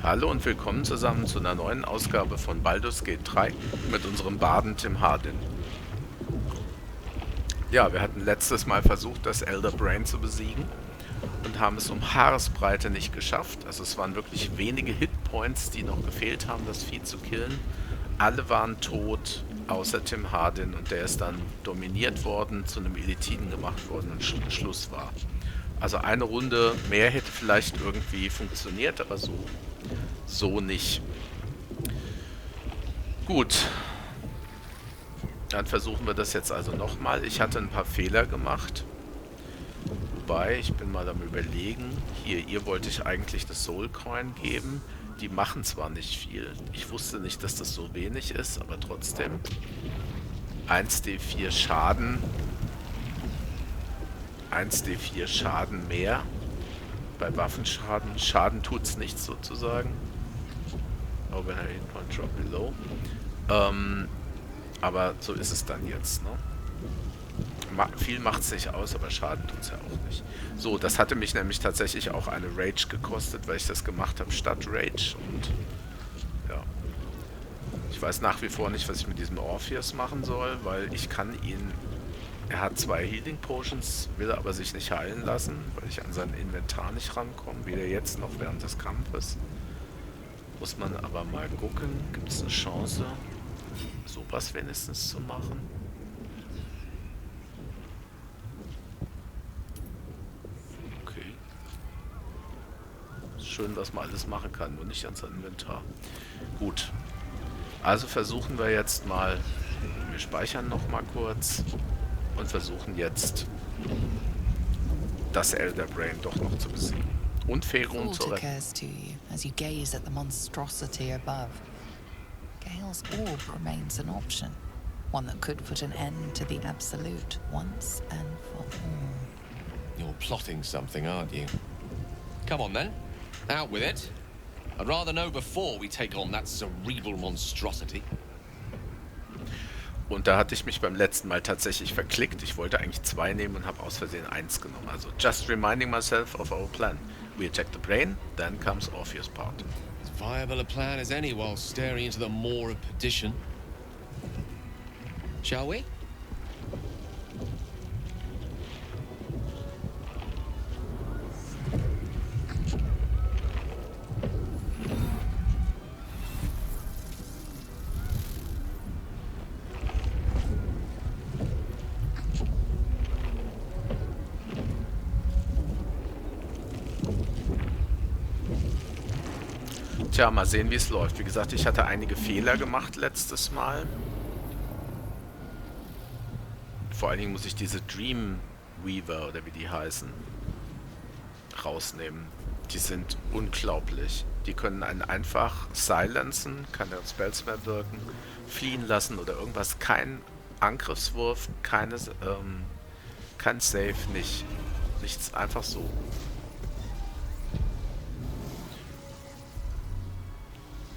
Hallo und willkommen zusammen zu einer neuen Ausgabe von Baldur's Gate 3 mit unserem Barden Tim Hardin. Ja, wir hatten letztes Mal versucht, das Elder Brain zu besiegen und haben es um Haaresbreite nicht geschafft. Also es waren wirklich wenige Hitpoints, die noch gefehlt haben, das Vieh zu killen. Alle waren tot, außer Tim Hardin, und der ist dann dominiert worden, zu einem Elitiden gemacht worden und Schluss war. Also eine Runde mehr hätte vielleicht irgendwie funktioniert, aber so nicht. Gut, dann versuchen wir das jetzt also nochmal. Ich hatte ein paar Fehler gemacht. Wobei, ich bin mal am Überlegen. Hier, ihr wollte ich eigentlich das Soul Coin geben. Die machen zwar nicht viel. Ich wusste nicht, dass das so wenig ist, aber trotzdem. 1d4 Schaden. 1d4 Schaden mehr. Bei Waffenschaden. Schaden tut's nichts sozusagen. Oh, when I hit point drop below. Aber so ist es dann jetzt, ne? Viel macht es nicht aus, aber Schaden tut es ja auch nicht. So, das hatte mich nämlich tatsächlich auch eine Rage gekostet, weil ich das gemacht habe statt Rage. Und ja, ich weiß nach wie vor nicht, was ich mit diesem Orpheus machen soll, weil ich kann ihn... Er hat 2 Healing Potions, will aber sich nicht heilen lassen, weil ich an sein Inventar nicht rankomme, weder jetzt noch während des Kampfes. Muss man aber mal gucken, gibt es eine Chance, sowas wenigstens zu machen? Okay. Ist schön, was man alles machen kann, nur nicht an sein Inventar. Gut. Also versuchen wir jetzt mal, wir speichern noch mal kurz und versuchen jetzt das Elder Brain doch noch zu besiegen. Und Ferun zu retten. As you gaze at the monstrosity above. Gale's orb remains an option, one that could put an end to the Absolute once and for all. You're plotting something, aren't you? Come on then, out with it. I'd rather know before we take on that cerebral monstrosity. Und da hatte ich mich beim letzten Mal tatsächlich verklickt. Ich wollte eigentlich 2 nehmen und habe aus Versehen 1 genommen. Also, just reminding myself of our plan. We attack the brain, then comes Orpheus' part. As viable a plan as any while staring into the maw of perdition. Shall we? Tja, mal sehen, wie es läuft. Wie gesagt, ich hatte einige Fehler gemacht letztes Mal. Vor allen Dingen muss ich diese Dreamweaver, oder wie die heißen, rausnehmen. Die sind unglaublich. Die können einen einfach silenzen, keine Spells mehr wirken, fliehen lassen oder irgendwas. Kein Angriffswurf, kein Save, nichts, einfach so.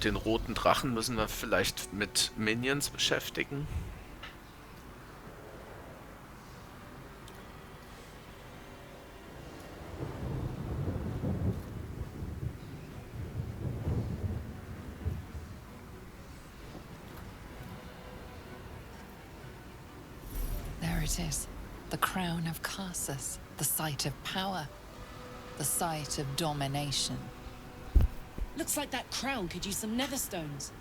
Den roten Drachen müssen wir vielleicht mit Minions beschäftigen. There it is, the crown of Karsus, the site of power, the site of domination. Looks like that crown could use some nether stones.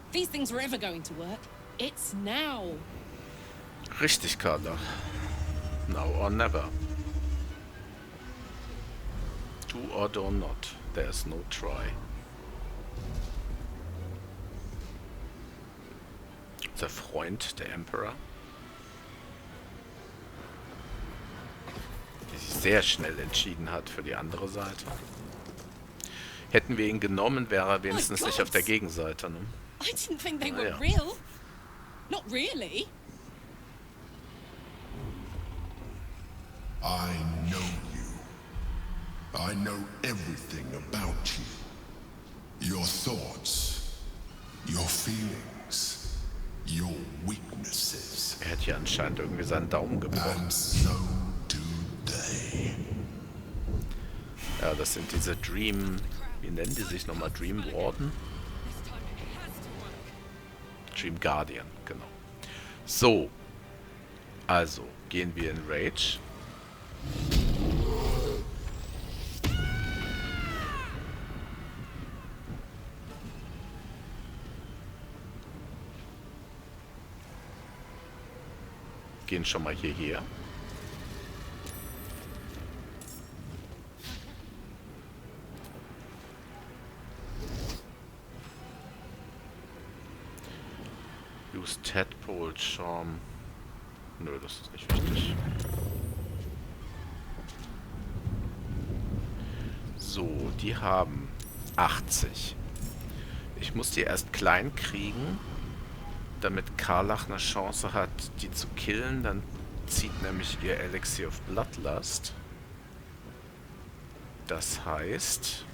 If these things were ever going to work, it's now. Richtig, Carla. Now or never. Do or do not. There's no try. Der Freund, der Emperor. Der sich sehr schnell entschieden hat für die andere Seite. Hätten wir ihn genommen, wäre er wenigstens nicht auf der Gegenseite, ne? I didn't think they were real. Not really. I know you. I know everything about you. Your thoughts, your feelings, your weaknesses. Er hat hier anscheinend irgendwie seinen Daumen gebrochen. And so do they. Ja, das sind diese Wie nennen die sich nochmal? Dream Warden? Dream Guardian, genau. So. Also, gehen wir in Rage. Gehen schon mal hierher. Use Tadpole Charm. Nö, das ist nicht wichtig. So, die haben 80. Ich muss die erst klein kriegen, damit Karlach eine Chance hat, die zu killen. Dann zieht nämlich ihr Elixir of Bloodlust. Das heißt,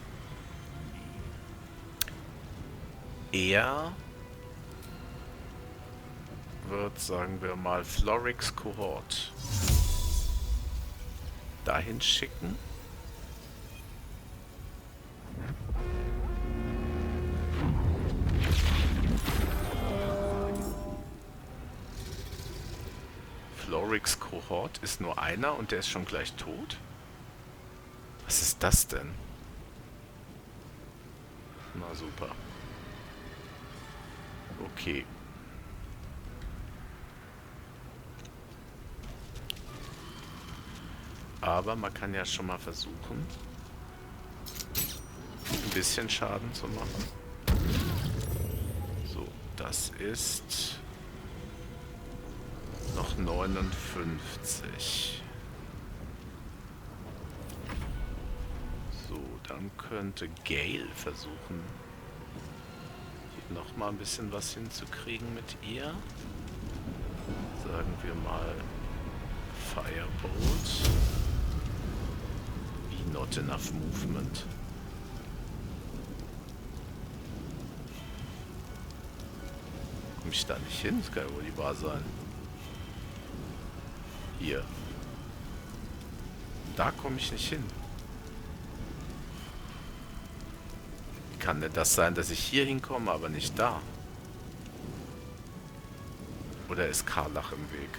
er wird, sagen wir mal, Florix Cohort dahin schicken. Florix Cohort ist nur einer und der ist schon gleich tot? Was ist das denn? Na super. Okay. Aber man kann ja schon mal versuchen, ein bisschen Schaden zu machen. So, das ist noch 59. So, dann könnte Gale versuchen, hier noch mal ein bisschen was hinzukriegen mit ihr. Sagen wir mal Firebolt. Wie not enough movement. Komme ich da nicht hin? Das kann ja wohl die wahr sein. Hier. Da komme ich nicht hin. Wie kann denn das sein, dass ich hier hinkomme, aber nicht da? Oder ist Karlach im Weg?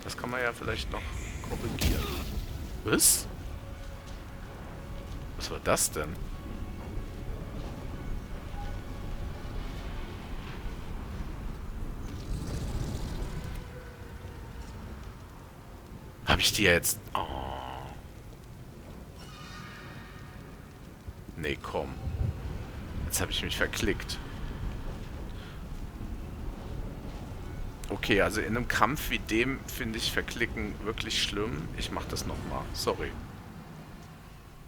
Das kann man ja vielleicht noch korrigieren. Was? Was war das denn? Habe ich die jetzt... Oh. Nee, komm. Jetzt habe ich mich verklickt. Okay, also in einem Kampf wie dem finde ich Verklicken wirklich schlimm. Ich mache das nochmal. Sorry.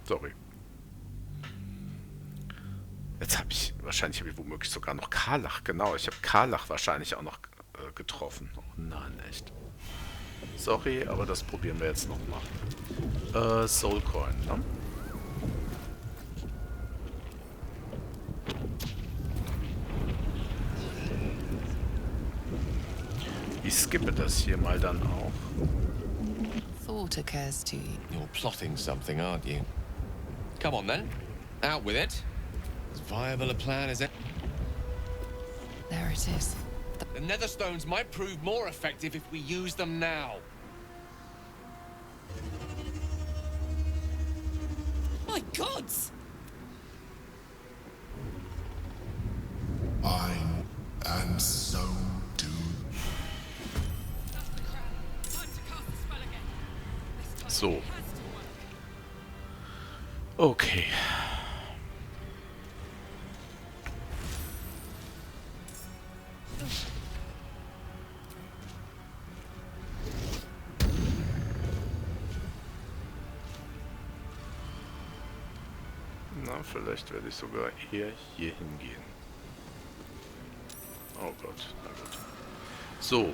Sorry. Jetzt habe ich... Wahrscheinlich habe ich womöglich sogar noch Karlach. Genau, ich habe Karlach wahrscheinlich auch noch getroffen. Oh nein, echt. Sorry, aber das probieren wir jetzt nochmal. Soulcoin, ne? Ich skippe das hier mal dann auch. Thought occurs to you. You're plotting something, aren't you? Come on then. Out with it. As viable a plan as... There it is. The Netherstones might prove more effective if we use them now. My gods! And so do. So. Okay. Na, vielleicht werde ich sogar eher hier hingehen. Oh Gott, na gut. So.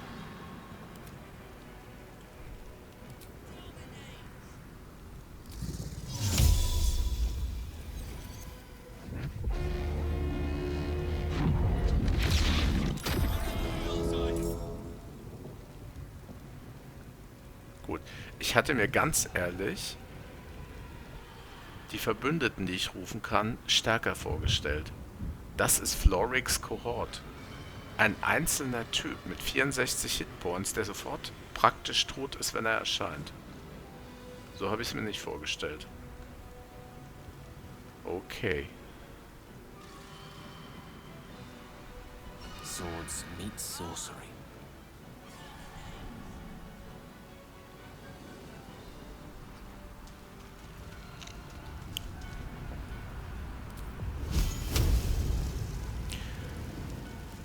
Gut. Ich hatte mir ganz ehrlich die Verbündeten, die ich rufen kann, stärker vorgestellt. Das ist Florix Kohort. Ein einzelner Typ mit 64 Hitpoints, der sofort praktisch tot ist, wenn er erscheint. So habe ich es mir nicht vorgestellt. Okay. Swords meet sorcery.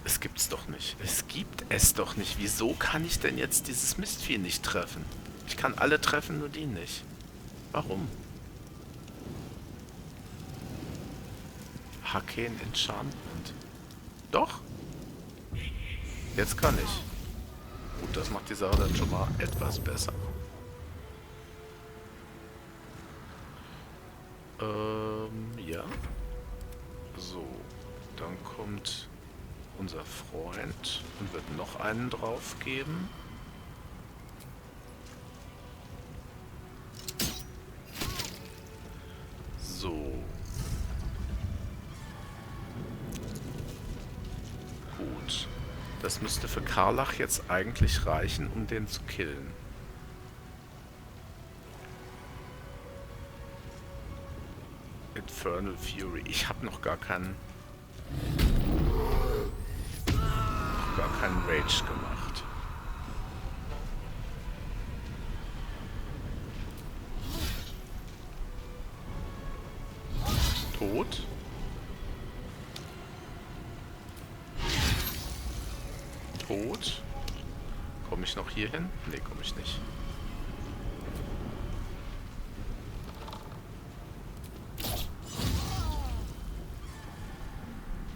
Es gibt's doch nicht. Es gibt es doch nicht. Wieso kann ich denn jetzt dieses Mistvieh nicht treffen? Ich kann alle treffen, nur die nicht. Warum? Haken Enchantment. Doch. Jetzt kann ich. Gut, das macht die Sache dann schon mal etwas besser. Ja. So, dann kommt unser Freund und wird noch einen drauf geben. So. Gut. Das müsste für Karlach jetzt eigentlich reichen, um den zu killen. Infernal Fury. Ich habe noch gar keinen Rage gemacht. Tot. Tot. Komme ich noch hier hin? Ne, komme ich nicht.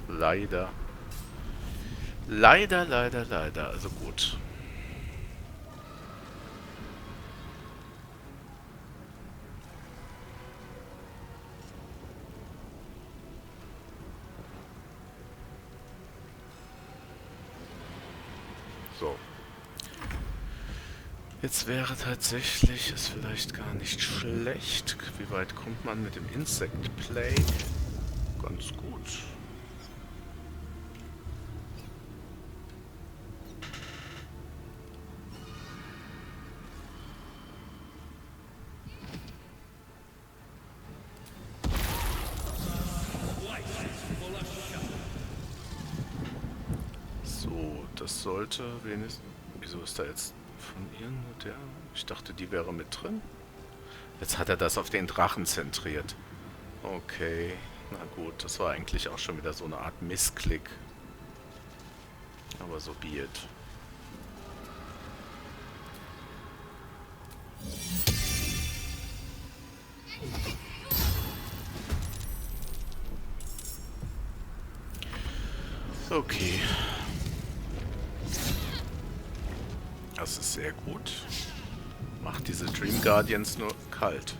Leider. Leider, leider, leider. Also gut. So. Jetzt wäre tatsächlich es vielleicht gar nicht schlecht. Wie weit kommt man mit dem Insect Plague? Ganz gut. So, das sollte wenigstens... Wieso ist da jetzt von ihr nur der? Ich dachte, die wäre mit drin. Jetzt hat er das auf den Drachen zentriert. Okay, na gut, das war eigentlich auch schon wieder so eine Art Missklick. Aber so be it. Okay. Das ist sehr gut. Macht diese Dream Guardians nur kalt.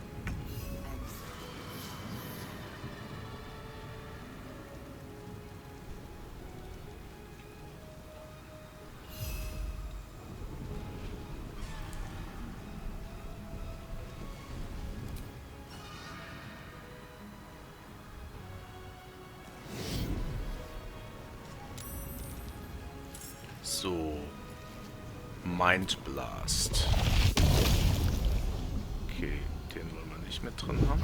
So. Mind Blast. Okay, den wollen wir nicht mit drin haben.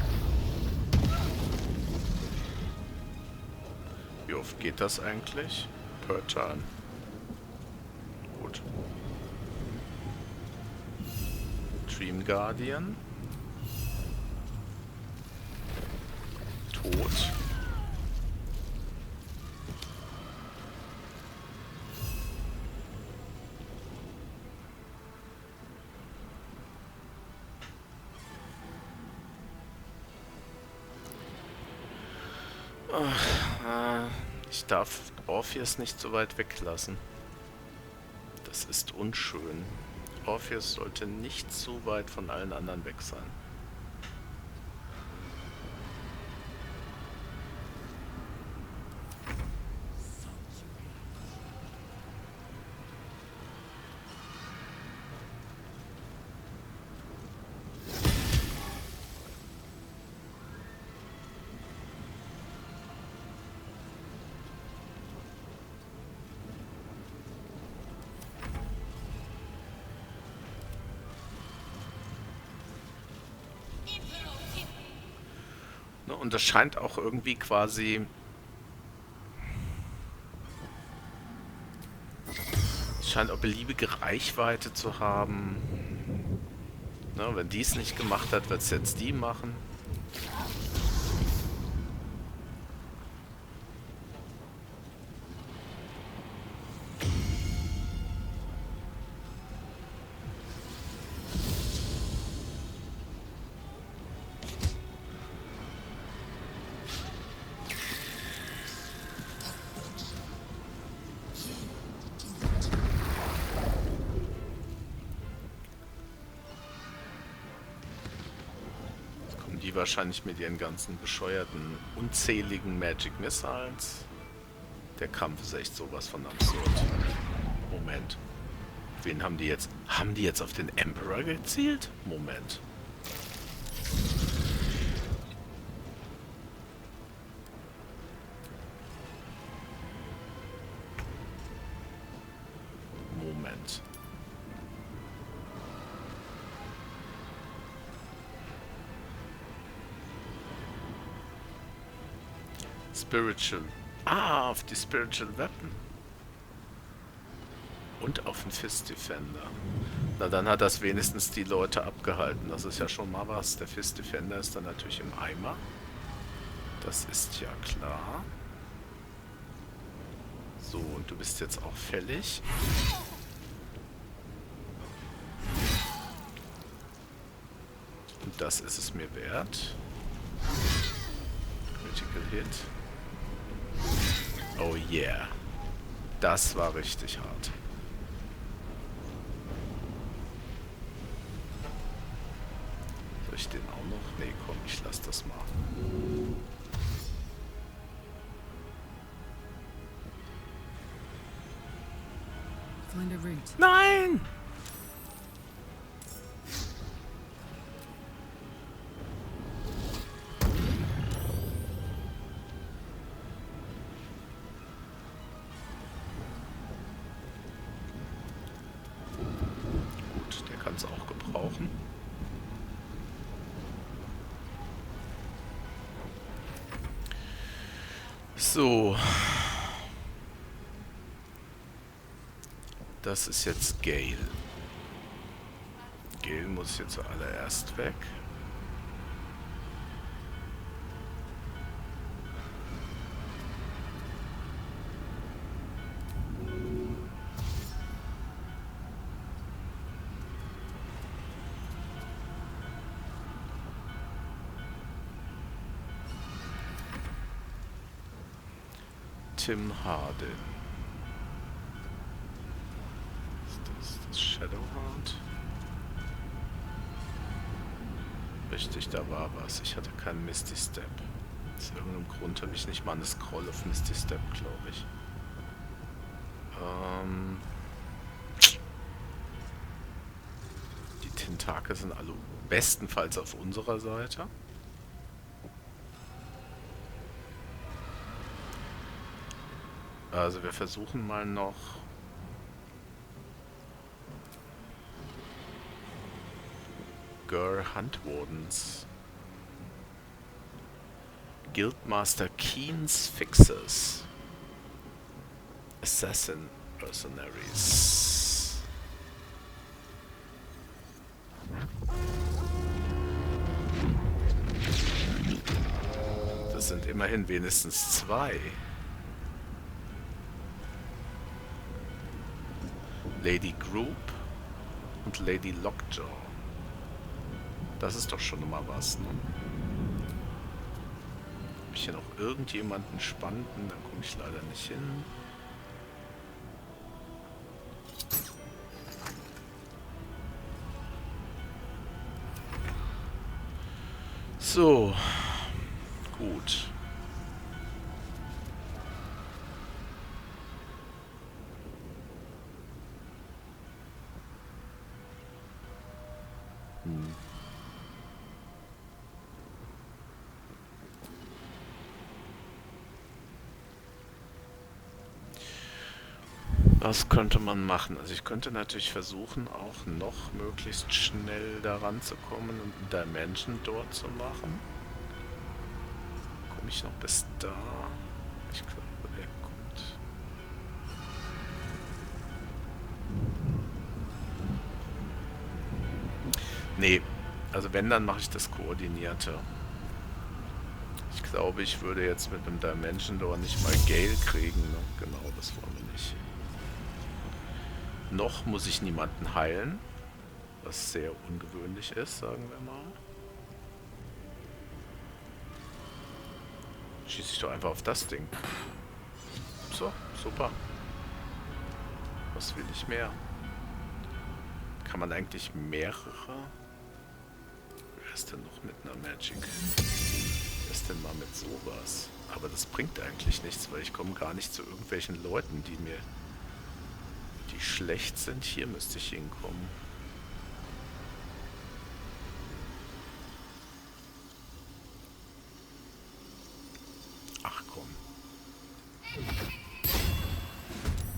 Wie oft geht das eigentlich? Per Turn. Gut. Dream Guardian. Tot. Ich darf Orpheus nicht so weit weglassen. Das ist unschön. Orpheus sollte nicht so weit von allen anderen weg sein. Und das scheint auch irgendwie quasi... Es scheint auch beliebige Reichweite zu haben. Ne, wenn die es nicht gemacht hat, wird es jetzt die machen. Die wahrscheinlich mit ihren ganzen bescheuerten, unzähligen Magic Missiles. Der Kampf ist echt sowas von absurd. Moment. Wen haben die jetzt? Haben die jetzt auf den Emperor gezielt? Moment. Moment. Spiritual. Ah, auf die Spiritual Weapon. Und auf den Fist Defender. Na, dann hat das wenigstens die Leute abgehalten. Das ist ja schon mal was. Der Fist Defender ist dann natürlich im Eimer. Das ist ja klar. So, und du bist jetzt auch fällig. Und das ist es mir wert. Critical Hit. Oh yeah. Das war richtig hart. Soll ich den auch noch? Nee, komm, ich lass das mal. Find a route. Nein! Gut, der kann es auch gebrauchen. So. Das ist jetzt Gale. Gale muss jetzt zuallererst weg. Tim Harden. Ist das Shadowhound? Richtig, da war was. Ich hatte keinen Misty Step. Aus irgendeinem Grund habe ich nicht mal eine Scroll auf Misty Step, glaube ich. Die Tentakel sind alle bestenfalls auf unserer Seite. Also wir versuchen mal noch Gur Huntwardens. Guildmaster Keen's Fixers. Assassin Mercenaries. Das sind immerhin wenigstens zwei. Lady Group und Lady Lockjaw. Das ist doch schon mal was, ne? Hab ich hier noch irgendjemanden Spannenden? Da komme ich leider nicht hin. So. Gut. Was könnte man machen? Also ich könnte natürlich versuchen, auch noch möglichst schnell daran zu kommen und ein Dimension dort zu machen. komme ich noch bis da? Ich glaube, er kommt. Nee, also wenn, dann mache ich das Koordinierte. Ich glaube, ich würde jetzt mit einem Dimension Door nicht mal Gale kriegen. Ne? Genau, das wollen wir nicht. Noch muss ich niemanden heilen, was sehr ungewöhnlich ist, sagen wir mal. Schieße ich doch einfach auf das Ding. So, super. Was will ich mehr? Kann man eigentlich mehrere? Wer ist denn noch mit einer Magic? Wer ist denn mal mit sowas? Aber das bringt eigentlich nichts, weil ich komme gar nicht zu irgendwelchen Leuten, die schlecht sind. Hier müsste ich hinkommen. Ach komm.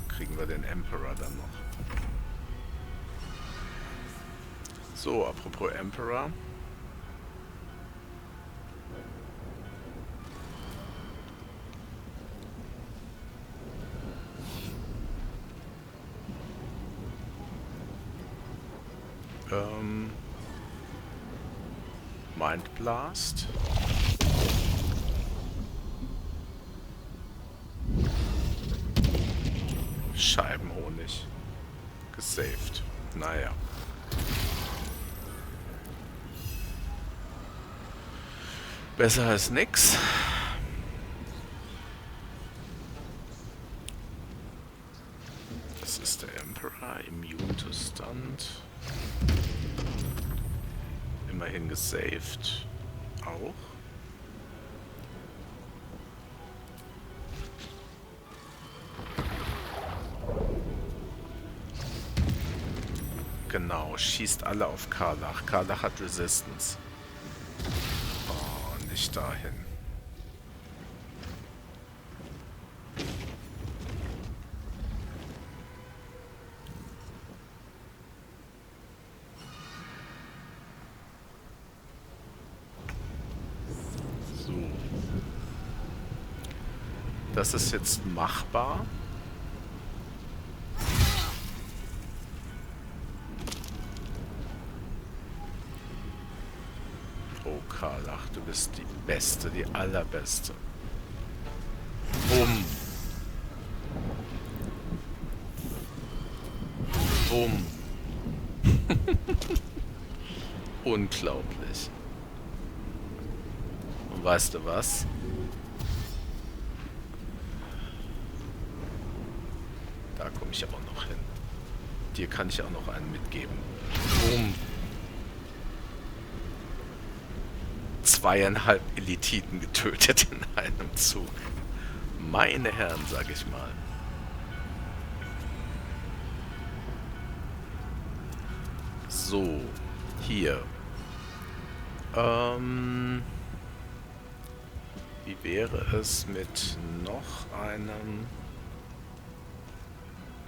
Kriegen wir den Emperor dann noch. So, apropos Emperor. Mind Blast. Scheibenhonig. Gesaved. Naja. Besser als nix. Das ist der Emperor. Immune to Stunt. Immerhin gesaved. Auch. Genau, schießt alle auf Karlach. Karlach hat Resistance. Oh, nicht dahin. So. Das ist jetzt machbar. Oh, Karlach, du bist die Beste, die Allerbeste. Bumm. Bumm. Unglaublich. Und weißt du was? Da komme ich aber noch hin. Dir kann ich auch noch einen mitgeben. Bumm. 2,5 Elititen getötet in einem Zug. Meine Herren, sag ich mal. So, hier. Wie wäre es mit noch einem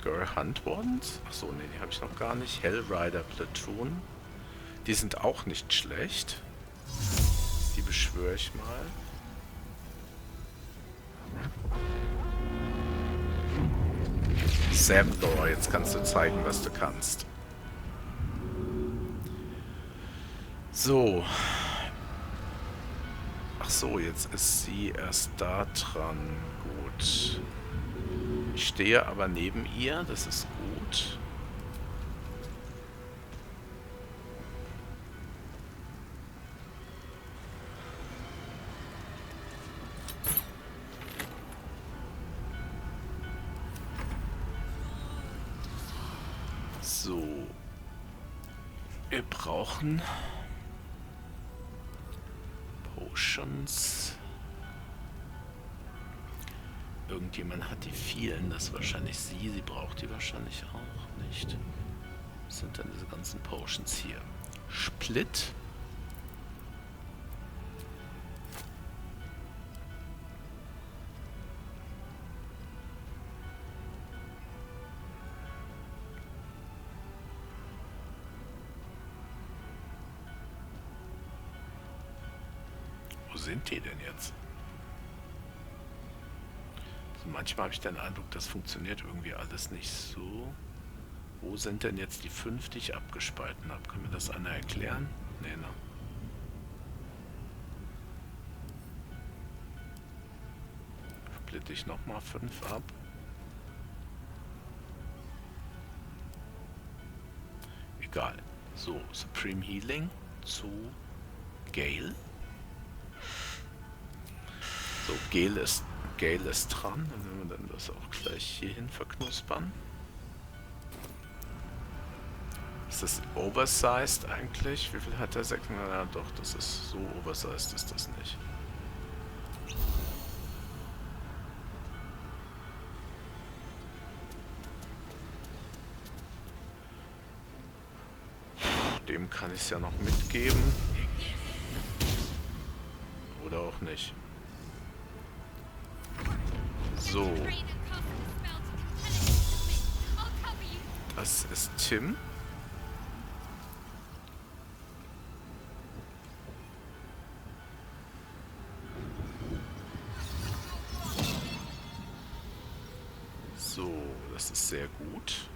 Girl Huntwand? Achso, nee, die habe ich noch gar nicht. Hellrider Platoon. Die sind auch nicht schlecht. Die beschwöre ich mal. Samdor, jetzt kannst du zeigen, was du kannst. So. Ach so, jetzt ist sie erst da dran. Gut. Ich stehe aber neben ihr, das ist gut. So. Wir brauchen Potions. Irgendjemand hat die vielen, das ist wahrscheinlich sie. Sie braucht die wahrscheinlich auch nicht. Was sind denn diese ganzen Potions hier? Split. Wo sind die denn jetzt? Manchmal habe ich den Eindruck, das funktioniert irgendwie alles nicht so. Wo sind denn jetzt die 5, die ich abgespalten habe? Kann mir das einer erklären? Nee, ne? Splitte ich nochmal 5 ab. Egal. So, Supreme Healing zu Gale. So, Gale ist dran. Dann werden wir dann das auch gleich hierhin verknuspern. Ist das oversized eigentlich? Wie viel hat der 6? Ja doch, das ist so oversized ist das nicht. Dem kann ich es ja noch mitgeben. Oder auch nicht. So. Das ist Tim. So, das ist sehr gut.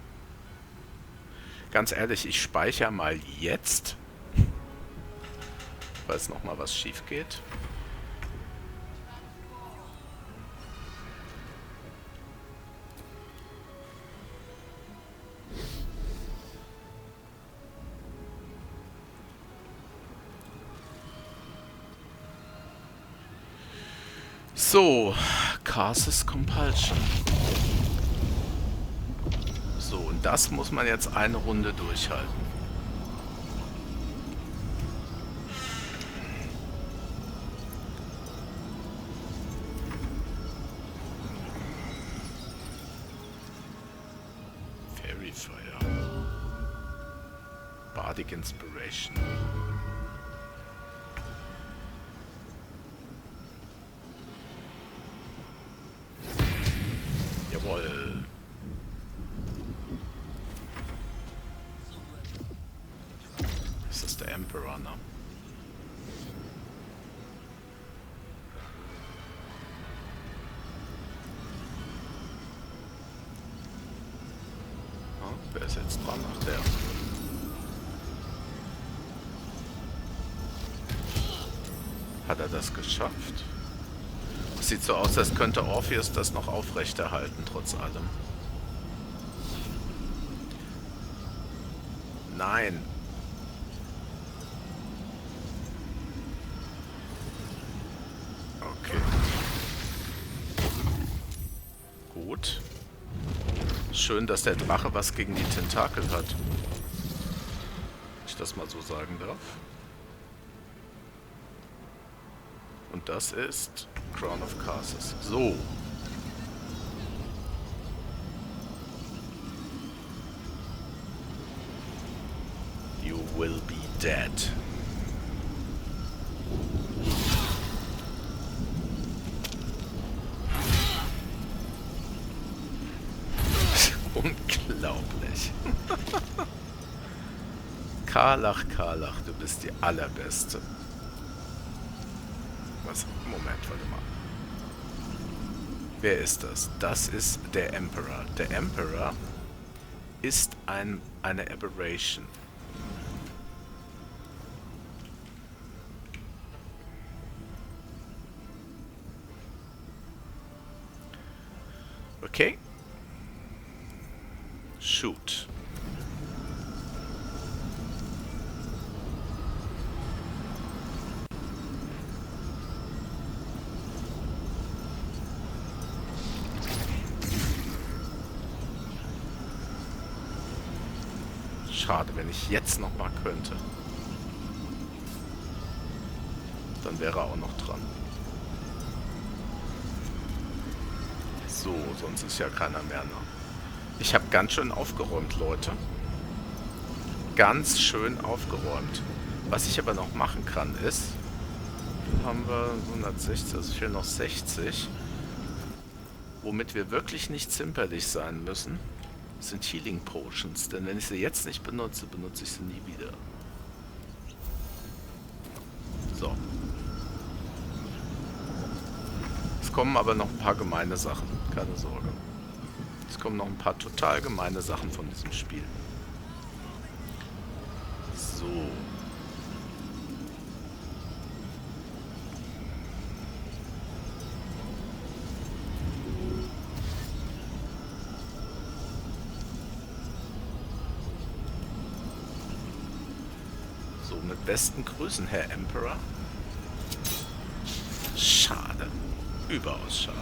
Ganz ehrlich, ich speichere mal jetzt, falls nochmal was schief geht. So, Curses Compulsion. So, und das muss man jetzt eine Runde durchhalten. Fairy Fire. Bardic Inspiration. Jawohl. Das ist der Emperor, ne? Ah, wer ist jetzt dran? Ach, der. Hat er das geschafft? Sieht so aus, als könnte Orpheus das noch aufrechterhalten, trotz allem. Nein. Okay. Gut. Schön, dass der Drache was gegen die Tentakel hat. Wenn ich das mal so sagen darf. Und das ist Crown of Curses. So. You will be dead. Unglaublich. Karlach, Karlach, du bist die Allerbeste. Was? Moment, warte mal. Wer ist das? Das ist der Emperor. Der Emperor ist eine Aberration. Okay. Shoot. Schade, wenn ich jetzt noch mal könnte. Dann wäre er auch noch dran. So, sonst ist ja keiner mehr, ne? Ich habe ganz schön aufgeräumt, Leute. Ganz schön aufgeräumt. Was ich aber noch machen kann, ist... Haben wir 160, also fehlen noch 60. Womit wir wirklich nicht zimperlich sein müssen, sind Healing Potions. Denn wenn ich sie jetzt nicht benutze, benutze ich sie nie wieder. So. Es kommen aber noch ein paar gemeine Sachen. Keine Sorge. Es kommen noch ein paar total gemeine Sachen von diesem Spiel. So. So, mit besten Grüßen, Herr Emperor. Schade. Überaus schade.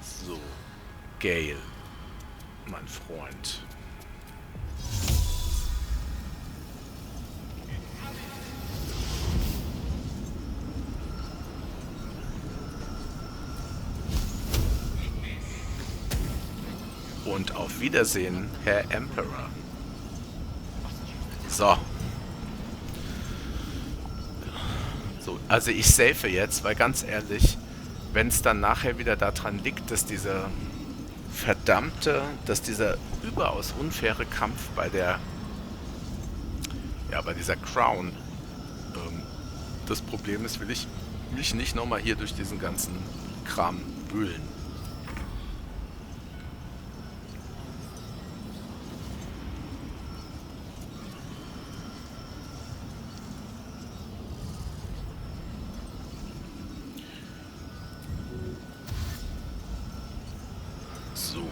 So. Gale. Mein Freund. Und auf Wiedersehen, Herr Emperor. So. So, also ich safe jetzt, weil ganz ehrlich, wenn es dann nachher wieder daran liegt, dass dieser überaus unfaire Kampf bei dieser Crown das Problem ist, will ich mich nicht nochmal hier durch diesen ganzen Kram wühlen. So.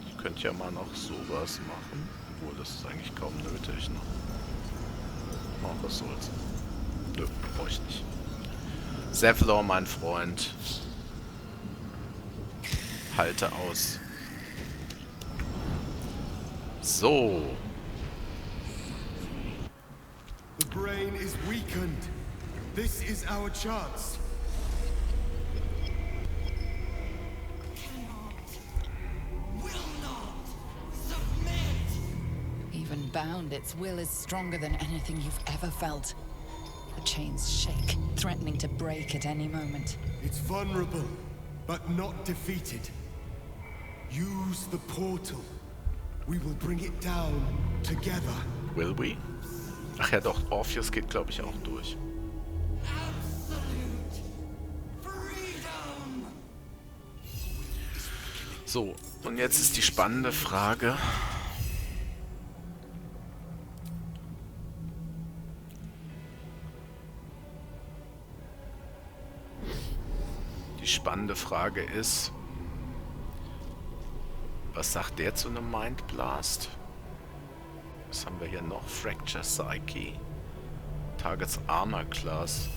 Ich könnte ja mal noch sowas machen. Obwohl, das ist eigentlich kaum nötig, ne? Oh, was soll's. Nö, brauche ich nicht. Zevlor, mein Freund. Halte aus. So. The brain is weakened. This is our chance. Even bound, its will is stronger than anything you've ever felt. The chains shake, threatening to break at any moment. It's vulnerable, but not defeated. Use the portal. We will bring it down together. Will we? Ach ja, doch. Orpheus geht, glaube ich, auch durch. So, und jetzt ist die spannende Frage. Die spannende Frage ist, was sagt der zu einem Mind Blast? Was haben wir hier noch? Fracture Psyche. Targets Armor Class.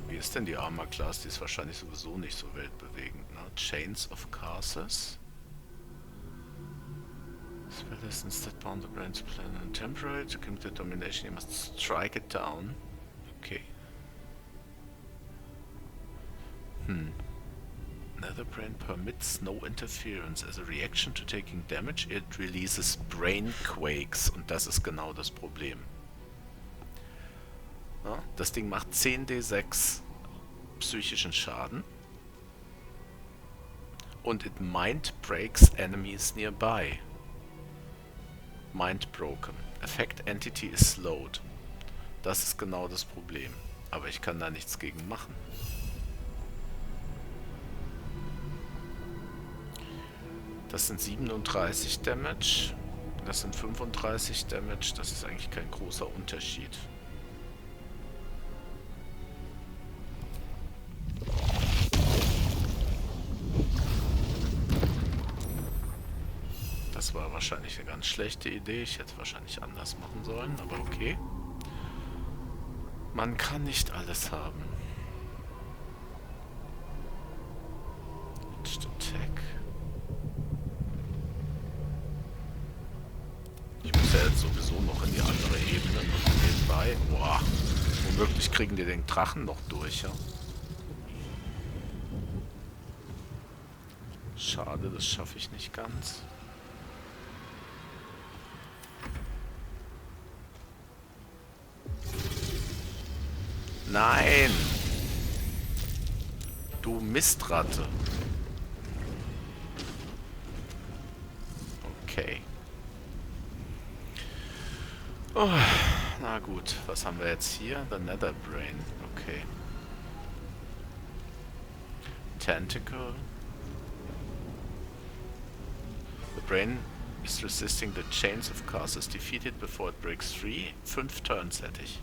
Wie ist denn die Armor Class? Die ist wahrscheinlich sowieso nicht so weltbewegend, ne? Chains of Curses. Spell lessons that bound the brain's plan and temporary. To commit the domination, you must strike it down. Okay. Nether Brain permits no interference. As a reaction to taking damage, it releases Brain Quakes. Und das ist genau das Problem. Ja, das Ding macht 10d6 psychischen Schaden. Und it mind breaks enemies nearby. Mind broken. Effect entity is slowed. Das ist genau das Problem. Aber ich kann da nichts gegen machen. Das sind 37 Damage. Das sind 35 Damage. Das ist eigentlich kein großer Unterschied. Das war wahrscheinlich eine ganz schlechte Idee. Ich hätte wahrscheinlich anders machen sollen, aber okay. Man kann nicht alles haben. Attack. Ich muss ja jetzt sowieso noch in die andere Ebene und nebenbei. Boah. Womöglich kriegen die den Drachen noch durch, ja. Schade, das schaffe ich nicht ganz. Nein! Du Mistratte. Okay. Oh, na gut, was haben wir jetzt hier? The Nether Brain. Okay. Tentacle. The brain is resisting the chains of casters. Defeated before it breaks free. 5 Turns hätte ich.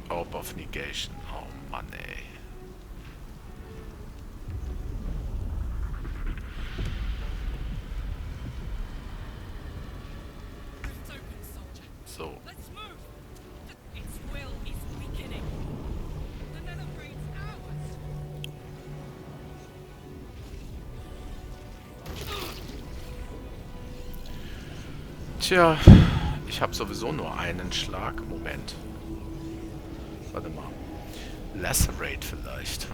Orb of Negation. Oh Mann, ey. So. Tja, ich habe sowieso nur einen Schlag. Moment. Warte mal. Lacerate vielleicht.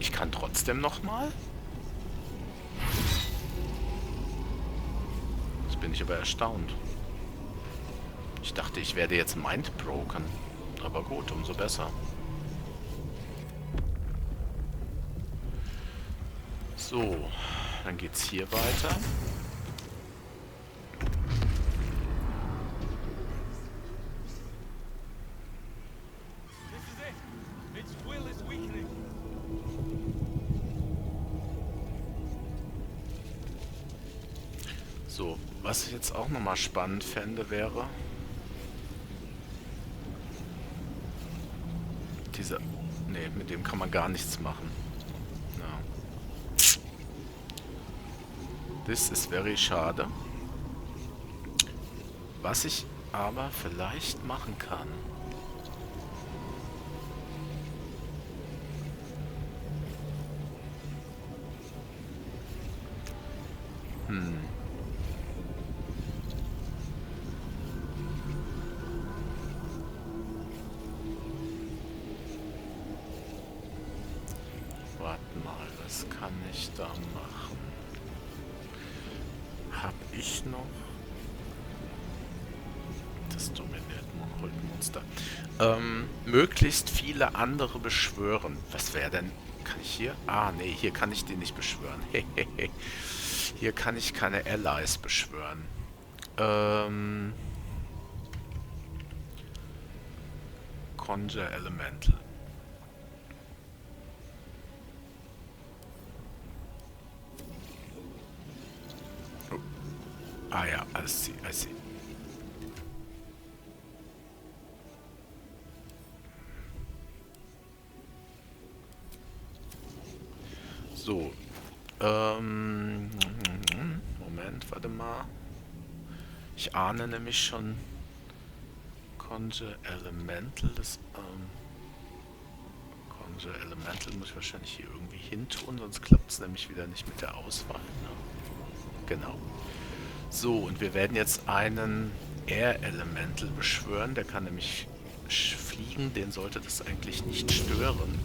Ich kann trotzdem nochmal. Jetzt bin ich aber erstaunt. Ich dachte, ich werde jetzt mindbroken. Aber gut, umso besser. So, dann geht's hier weiter. So, was ich jetzt auch nochmal spannend fände, wäre dieser... Ne, mit dem kann man gar nichts machen. Ja. Das ist very schade. Was ich aber vielleicht machen kann... Warte mal, was kann ich da machen? Hab ich noch? Das dominiert Monster. Möglichst viele andere beschwören. Was wäre denn? Kann ich hier? Ah, nee, hier kann ich die nicht beschwören. Hier kann ich keine Allies beschwören. Conjure Elemental. Oh. Ah ja, I see, I see. So. Moment, warte mal. Ich ahne nämlich schon Conjure Elemental. Das Conjure Elemental muss ich wahrscheinlich hier irgendwie hin tun, sonst klappt es nämlich wieder nicht mit der Auswahl. Ne? Genau. So, und wir werden jetzt einen Air Elemental beschwören. Der kann nämlich fliegen, den sollte das eigentlich nicht stören.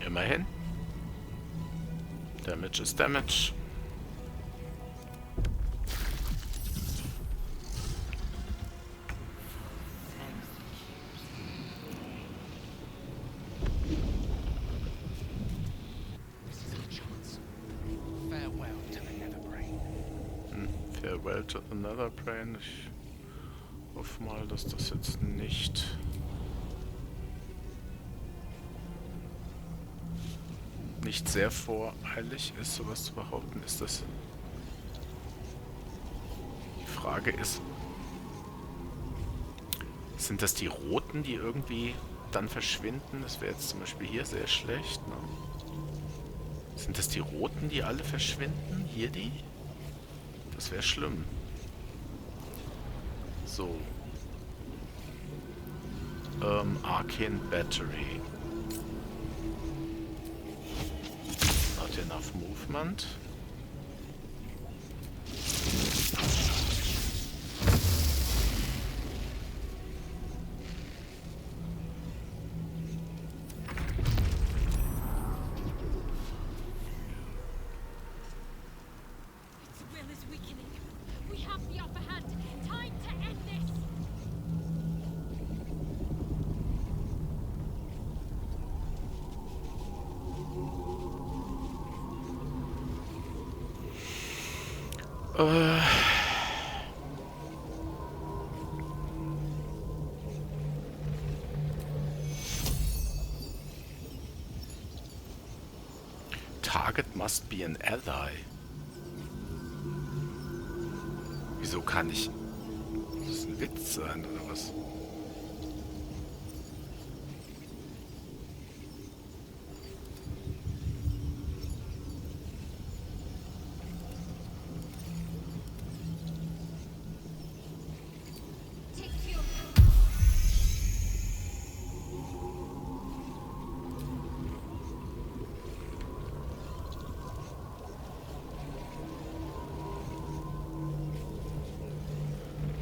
Immerhin. Damage ist Damage. Farewell to the Nether Brain. Ich hoffe mal, dass das jetzt nicht... nicht sehr voreilig ist, sowas zu behaupten. Ist das... Die Frage ist... Sind das die Roten, die irgendwie dann verschwinden? Das wäre jetzt zum Beispiel hier sehr schlecht, ne? Sind das die Roten, die alle verschwinden? Hier die? Das wäre schlimm. So. Arcane Battery. Not enough movement. Its will is weakening. We have the upper hand. Time to end this. Target must be an ally. Wieso kann ich... Das ist ein Witz sein, oder was?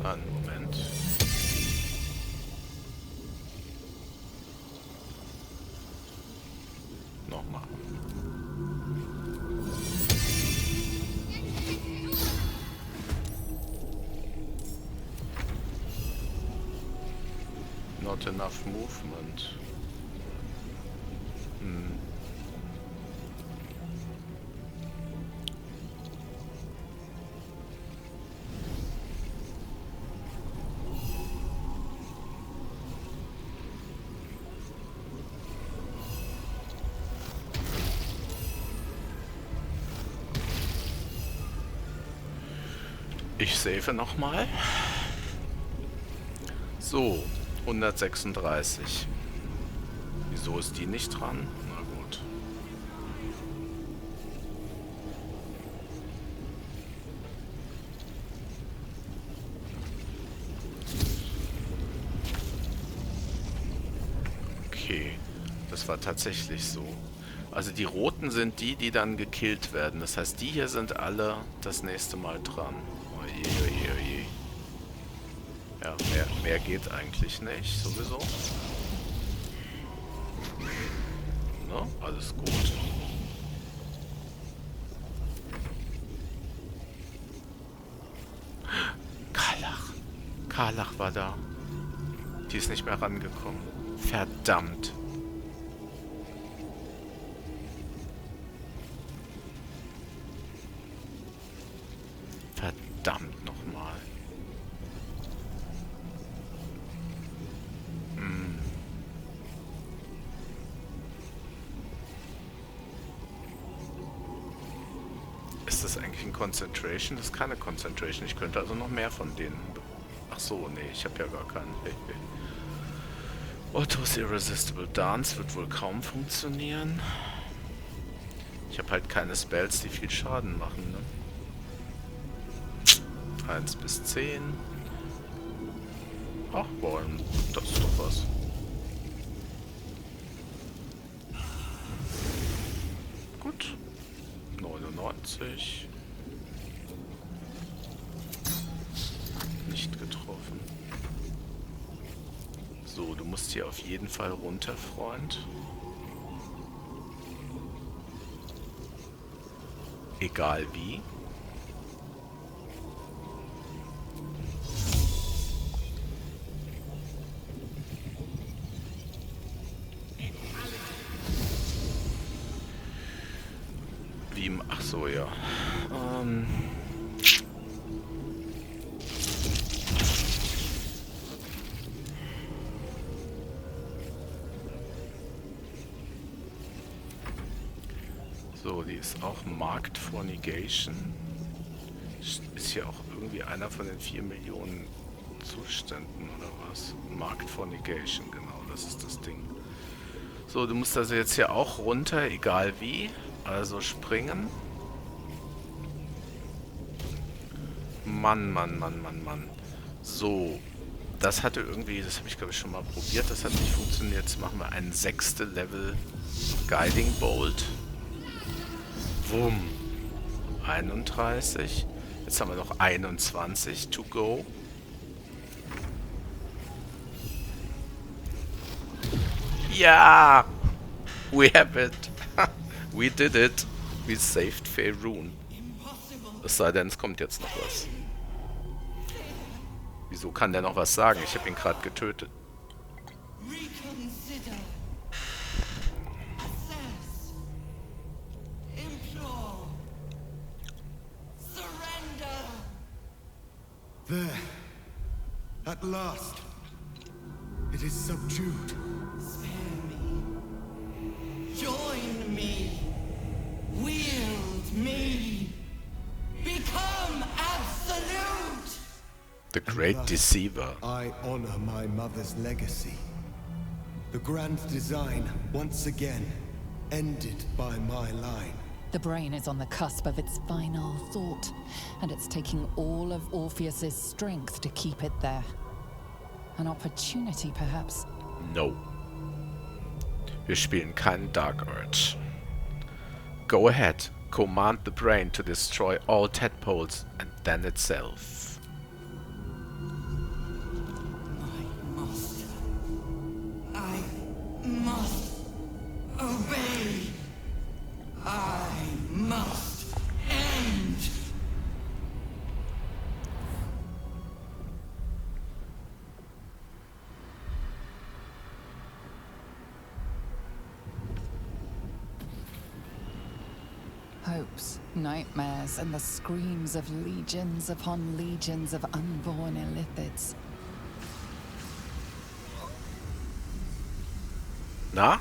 Einen Moment. Nochmal. Not enough movement. Ich save nochmal. So, 136. Wieso ist die nicht dran? Na gut. Okay, das war tatsächlich so. Also die roten sind die, die dann gekillt werden. Das heißt, die hier sind alle das nächste Mal dran. Oje, oje, oje. Ja, mehr geht eigentlich nicht, sowieso. Ne? Alles gut. Karlach war da. Die ist nicht mehr rangekommen. Verdammt. Verdammt nochmal. Ist das eigentlich ein Concentration? Das ist keine Concentration. Ich könnte also noch mehr von denen... Ach so, nee, ich habe ja gar keinen. Otto's Irresistible Dance wird wohl kaum funktionieren. Ich habe halt keine Spells, die viel Schaden machen, ne? 1 bis 10. Ach, boah, das ist doch was. Gut. 99. Nicht getroffen. So, du musst hier auf jeden Fall runter, Freund. Egal wie. Ach so, ja. So, die ist auch Marked for Negation. Ist hier auch irgendwie einer von den 4 Millionen Zuständen oder was? Marked for Negation, genau, das ist das Ding. So, du musst also jetzt hier auch runter, egal wie. Also springen. Mann, Mann, Mann, Mann, Mann. So, das hatte irgendwie, das habe ich glaube ich schon mal probiert, das hat nicht funktioniert. Jetzt machen wir einen 6. Level Guiding Bolt. Wumm. 31. Jetzt haben wir noch 21 to go. Ja! We have it! We did it! We saved Faerun. Es sei denn, es kommt jetzt noch was. Wieso kann der noch was sagen? Ich habe ihn gerade getötet. Reconsider. Assess. Implore. Surrender. There. At last. It is subdued. Spare me. Join me. Wield me. Become absolute. The Great thus, Deceiver. I honor my mother's legacy. The grand design, once again, ended by my line. The brain is on the cusp of its final thought, and it's taking all of Orpheus's strength to keep it there. An opportunity, perhaps. No. Wir spielen keinen Dark Urge. Go ahead. Command the brain to destroy all tadpoles and then itself. My master. I must obey. I must end. Hopes, nightmares, and the screams of legions upon legions of unborn illithids. Na?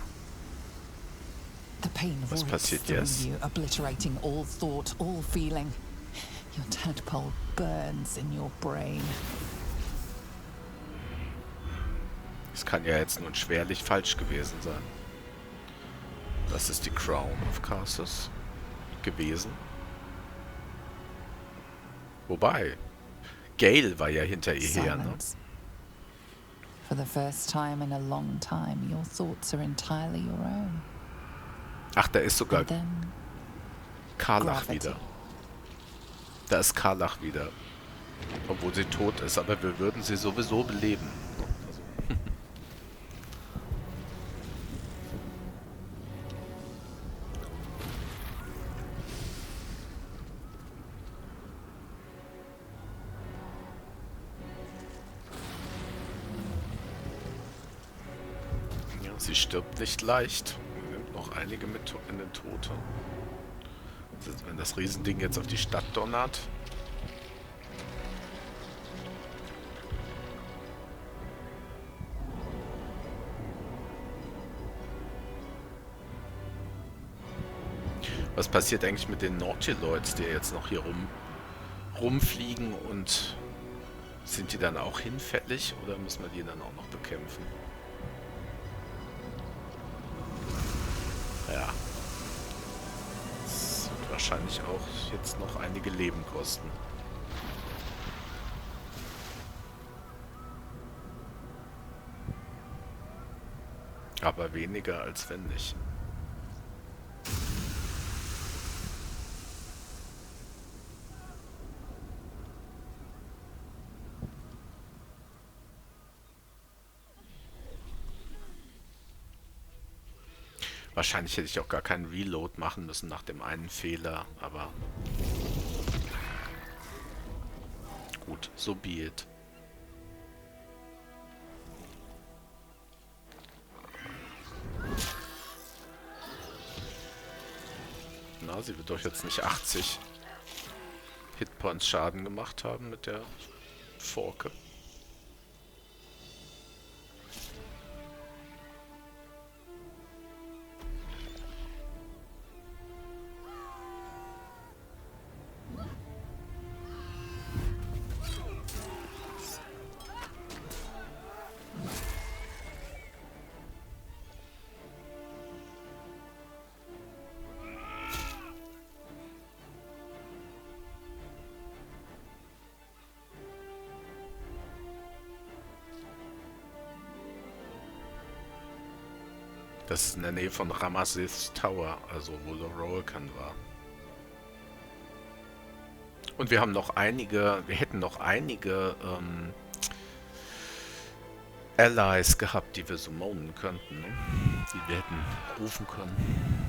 The pain Was roars passiert through jetzt? you, obliterating all thought, all feeling. Your tadpole burns in your brain. Es kann ja jetzt nun schwerlich falsch gewesen sein. Das ist die Crown of Curses gewesen. Wobei, Gale war ja hinter ihr her, ne? Silence. For the first time in a long time, your thoughts are entirely your own. Ach, da ist sogar And then Karlach Gravity. wieder. Da ist Karlach wieder. Obwohl sie tot ist, aber wir würden sie sowieso beleben. Ja, sie stirbt nicht leicht. Nimmt noch einige mit in den Tote. Wenn das Riesending jetzt auf die Stadt donnert. Was passiert eigentlich mit den Nautiloids, die jetzt noch hier rumfliegen, und sind die dann auch hinfällig oder müssen wir die dann auch noch bekämpfen? Ja. Das wird wahrscheinlich auch jetzt noch einige Leben kosten. Aber weniger als wenn nicht. Wahrscheinlich hätte ich auch gar keinen Reload machen müssen nach dem einen Fehler, aber gut, so be it. Na, sie wird doch jetzt nicht 80 Hitpoints Schaden gemacht haben mit der Forke. Das ist in der Nähe von Ramazes Tower, also wo Loroakan war. Und wir haben noch einige, wir hätten noch einige Allies gehabt, die wir summonen könnten, ne? Die wir hätten rufen können.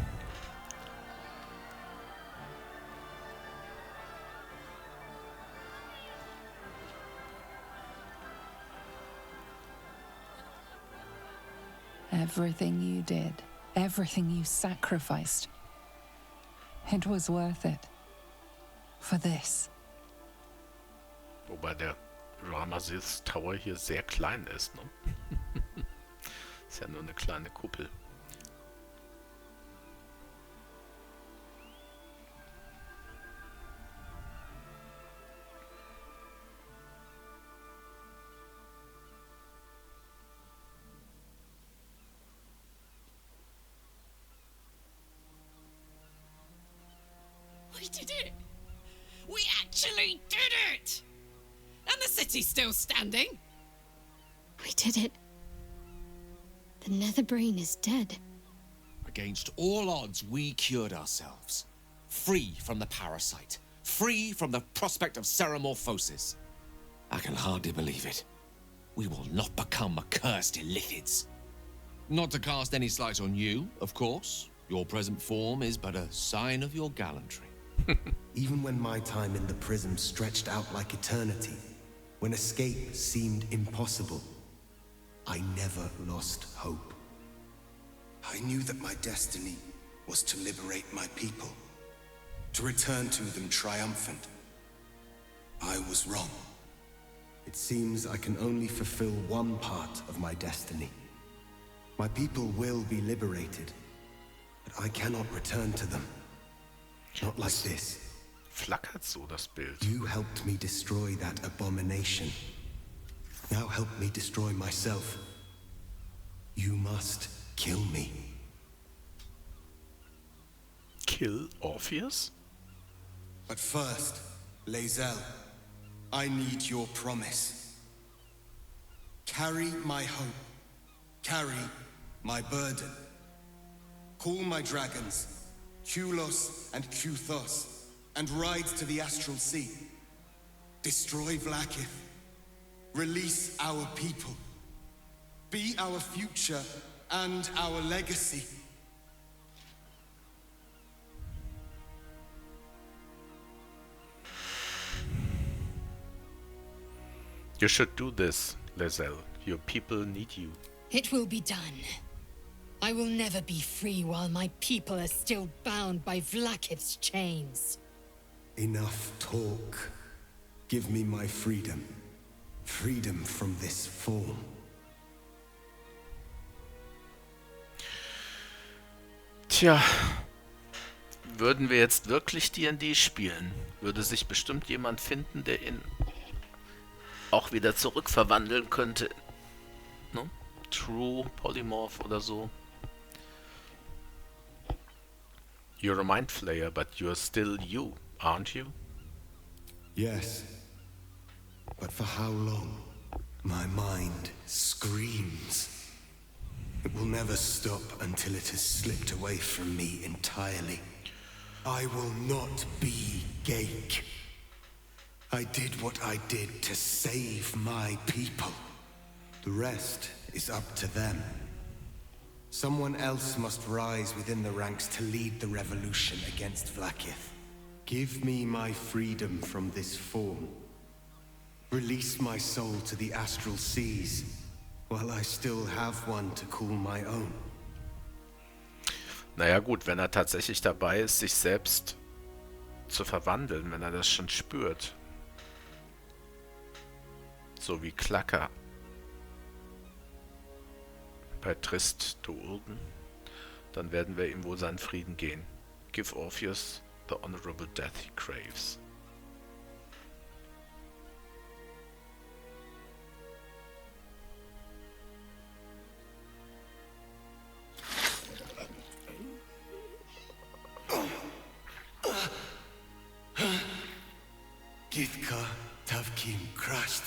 Everything you did, everything you sacrificed, it was worth it. For this. Wobei der Ramazes Tower hier sehr klein ist, ne? Ist ja nur eine kleine Kuppel. We did it! We actually did it! And the city's still standing? We did it. The Netherbrain is dead. Against all odds, we cured ourselves. Free from the parasite. Free from the prospect of seromorphosis. I can hardly believe it. We will not become accursed Illithids. Not to cast any slight on you, of course. Your present form is but a sign of your gallantry. Even when my time in the prism stretched out like eternity, when escape seemed impossible, I never lost hope. I knew that my destiny was to liberate my people, to return to them triumphant. I was wrong. It seems I can only fulfill one part of my destiny. My people will be liberated, but I cannot return to them. Not like this. Flackert so das Bild. You helped me destroy that abomination. Now help me destroy myself. You must kill me. Kill Orpheus? But first, Lae'zel, I need your promise. Carry my hope. Carry my burden. Call my dragons, Kulos and Kuthos, and ride to the Astral Sea. Destroy Vlaakith. Release our people. Be our future and our legacy. You should do this, Lae'zel. Your people need you. It will be done. I will never be free while my people are still bound by Vlaakith's chains. Enough talk. Give me my freedom. Freedom from this form. Tja, würden wir jetzt wirklich D&D spielen, würde sich bestimmt jemand finden, der ihn auch wieder zurückverwandeln könnte. Ne? True, Polymorph oder so. You're a mind flayer, but you're still you, aren't you? Yes. But for how long? My mind screams. It will never stop until it has slipped away from me entirely. I will not be Gake. I did what I did to save my people. The rest is up to them. Someone else must rise within the ranks to lead the revolution against Vlaakith. Give me my freedom from this form. Release my soul to the astral seas, while I still have one to call my own. Naja gut, wenn er tatsächlich dabei ist, sich selbst zu verwandeln, wenn er das schon spürt. So wie Klacker bei Trist Do'Urden, dann werden wir ihm wohl seinen Frieden gehen. Give Orpheus the honorable death he craves. Githka Tavkim crushed.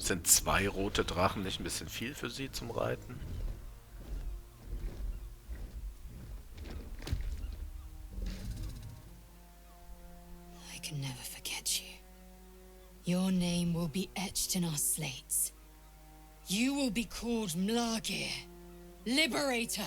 Sind 2 rote Drachen nicht ein bisschen viel für sie zum Reiten? I can never forget you. Your name will be etched in our slates. You will be called Mlagir, Liberator.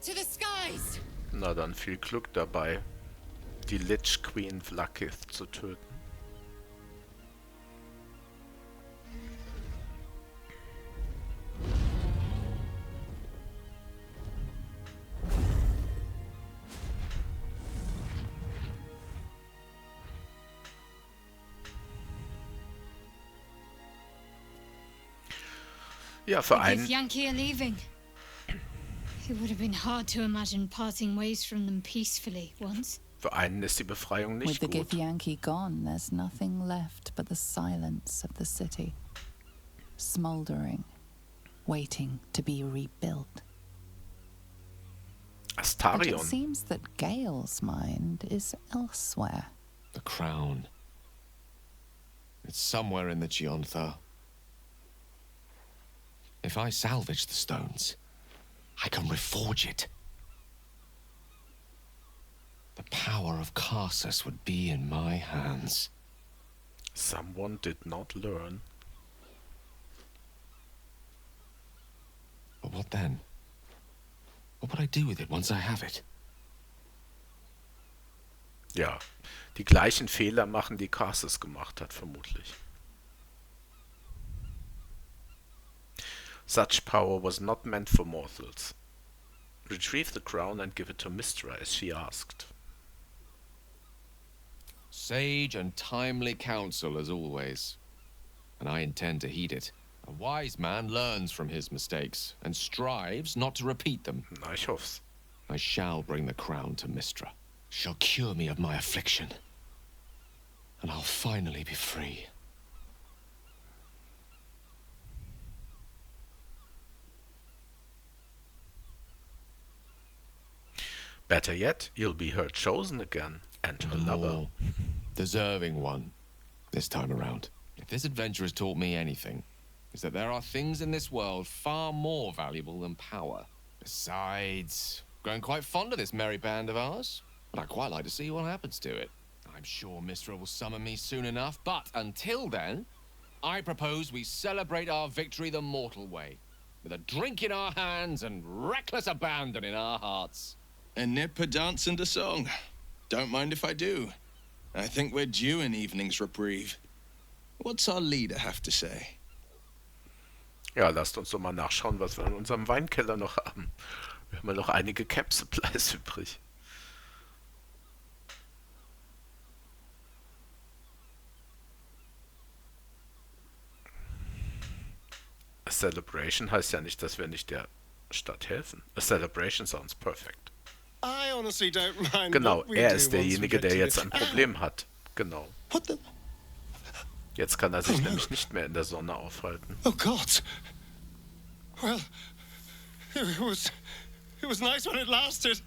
To the skies! Na dann viel Glück dabei, die Lich Queen Vlakith zu töten. Ja, für If einen... Yankee are leaving. It would have been hard to imagine parting ways from them peacefully once. Für einen ist die Befreiung With nicht the gut. Githyanki gone, there's nothing left but the silence of the city. Smoldering, waiting to be rebuilt. And it Astarion. seems that Gale's mind is elsewhere. The crown. It's somewhere in the Gionthar. If I salvage the stones, I can reforge it. The power of Karsus would be in my hands. Someone did not learn. But what then? What would I do with it once I have it? Ja, die gleichen Fehler machen, die Karsus gemacht hat, vermutlich. Such power was not meant for mortals. Retrieve the crown and give it to Mystra as she asked. Sage and timely counsel as always. And I intend to heed it. A wise man learns from his mistakes and strives not to repeat them. Na, ich hoff's. I shall bring the crown to Mystra. She'll cure me of my affliction. And I'll finally be free. Better yet, you'll be her chosen again, and her lover. More deserving one this time around. If this adventure has taught me anything, it's that there are things in this world far more valuable than power. Besides, growing quite fond of this merry band of ours, but I'd quite like to see what happens to it. I'm sure Mystra will summon me soon enough, but until then, I propose we celebrate our victory the mortal way, with a drink in our hands and reckless abandon in our hearts. A nip, a dance, and a song. Don't mind if I do. I think we're due an evening's reprieve. What's our leader have to say? Ja, lasst uns doch mal nachschauen, was wir in unserem Weinkeller noch haben. Wir haben ja noch einige Camp Supplies übrig. A celebration heißt ja nicht, dass wir nicht der Stadt helfen. A celebration sounds perfect. I honestly don't mind. Genau, what we er do ist once we derjenige, get der to jetzt the- ein Problem hat. Genau. What the? Jetzt kann er sich Oh no. nämlich nicht mehr in der Sonne aufhalten. Oh God. Well, it was nice when it lasted.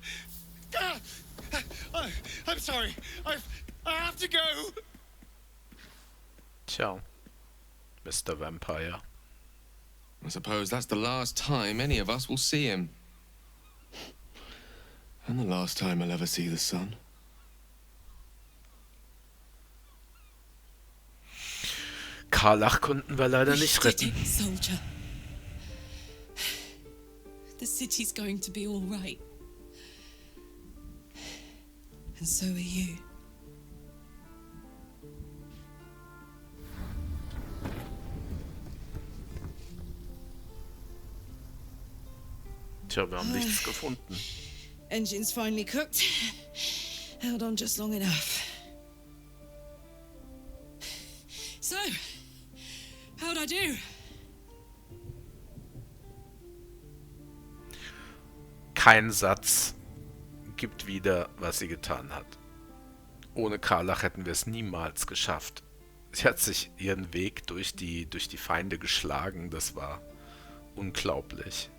Ah! I'm sorry. I have to go. Tja, Mr. Vampire. I suppose that's the last time any of us will see him. And the last time I'll ever see the sun. Karlach konnten wir leider nicht We did retten. it, soldier. The city's going to be all right. And so are you. Tja, wir haben nichts gefunden. Engine's finally cooked. Held on just long enough. So, how'd I do? Kein Satz gibt wieder, was sie getan hat. Ohne Karlach hätten wir es niemals geschafft. Sie hat sich ihren Weg durch die Feinde geschlagen. Das war unglaublich.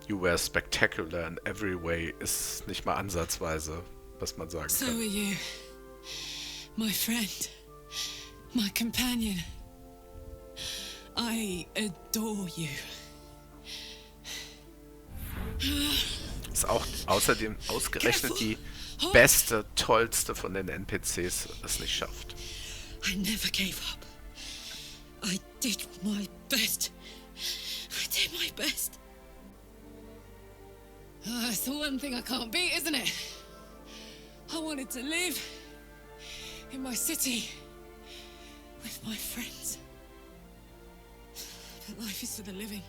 You were spectacular in every way ist nicht mal ansatzweise, was man sagen So kann. are you, my friend, my companion. I adore you. Ist auch außerdem ausgerechnet die beste, tollste von den NPCs es nicht schafft. I never gave up. I did my best. I did my best. It's the one thing I can't beat, isn't it? I wanted to live in my city with my friends. But life is for the living.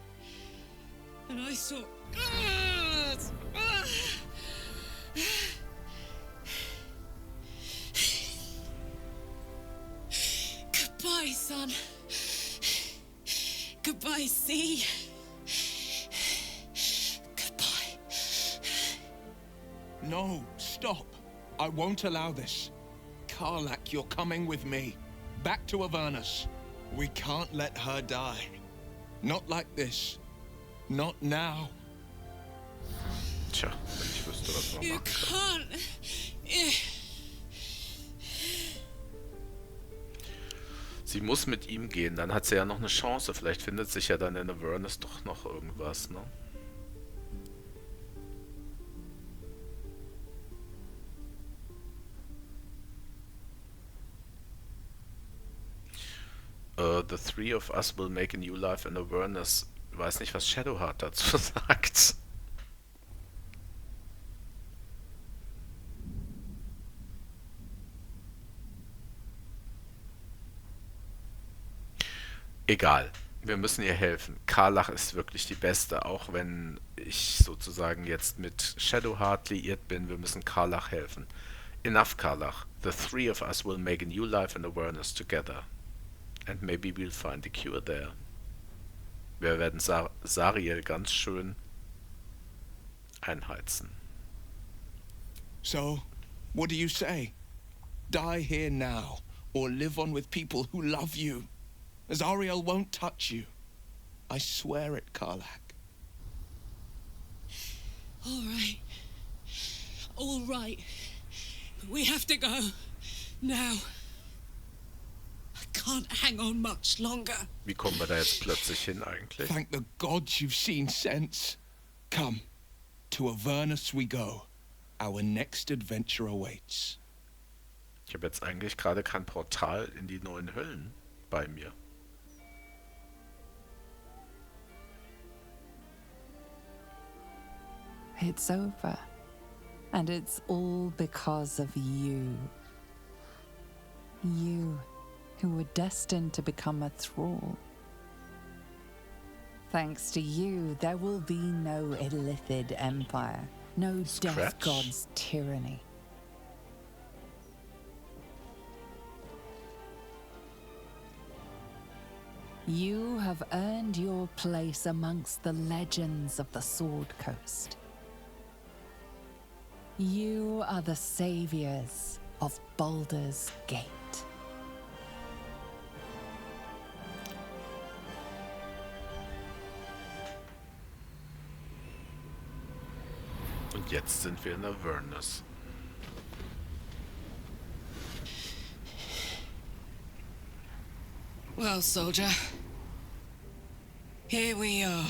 And I saw... Goodbye, son. Goodbye, sea. Goodbye. No, stop. I won't allow this. Karlach, you're coming with me. Back to Avernus. We can't let her die. Not like this. Not now. Tja, wenn ich wüsste, was man You machen kann. can't. Sie muss mit ihm gehen, dann hat sie ja noch eine Chance. Vielleicht findet sich ja dann in Avernus doch noch irgendwas, ne? The three of us will make a new life in Avernus. Ich weiß nicht, was Shadowheart dazu sagt. Egal, wir müssen ihr helfen. Karlach ist wirklich die Beste, auch wenn ich sozusagen jetzt mit Shadowheart liiert bin. Wir müssen Karlach helfen. Enough, Karlach. The three of us will make a new life in Avernus together. And maybe we'll find a cure there. Wir werden Sariel ganz schön einheizen. So, what do you say? Die here now, or live on with people who love you? Azariel won't touch you. I swear it, Karlach. All right. All right. But we have to go. Now. I can't hang on much longer. Wie kommen wir da jetzt plötzlich hin eigentlich? Thank the gods you've seen sense. Come, to Avernus we go. Our next adventure awaits. Ich habe jetzt eigentlich gerade kein Portal in die neuen Höllen bei mir. It's over. And it's all because of you. You, who were destined to become a thrall. Thanks to you, there will be no Illithid Empire, no Death God's tyranny. You have earned your place amongst the legends of the Sword Coast. You are the saviors of Baldur's Gate. Und jetzt sind wir in Avernus. Well, soldier. Here we are.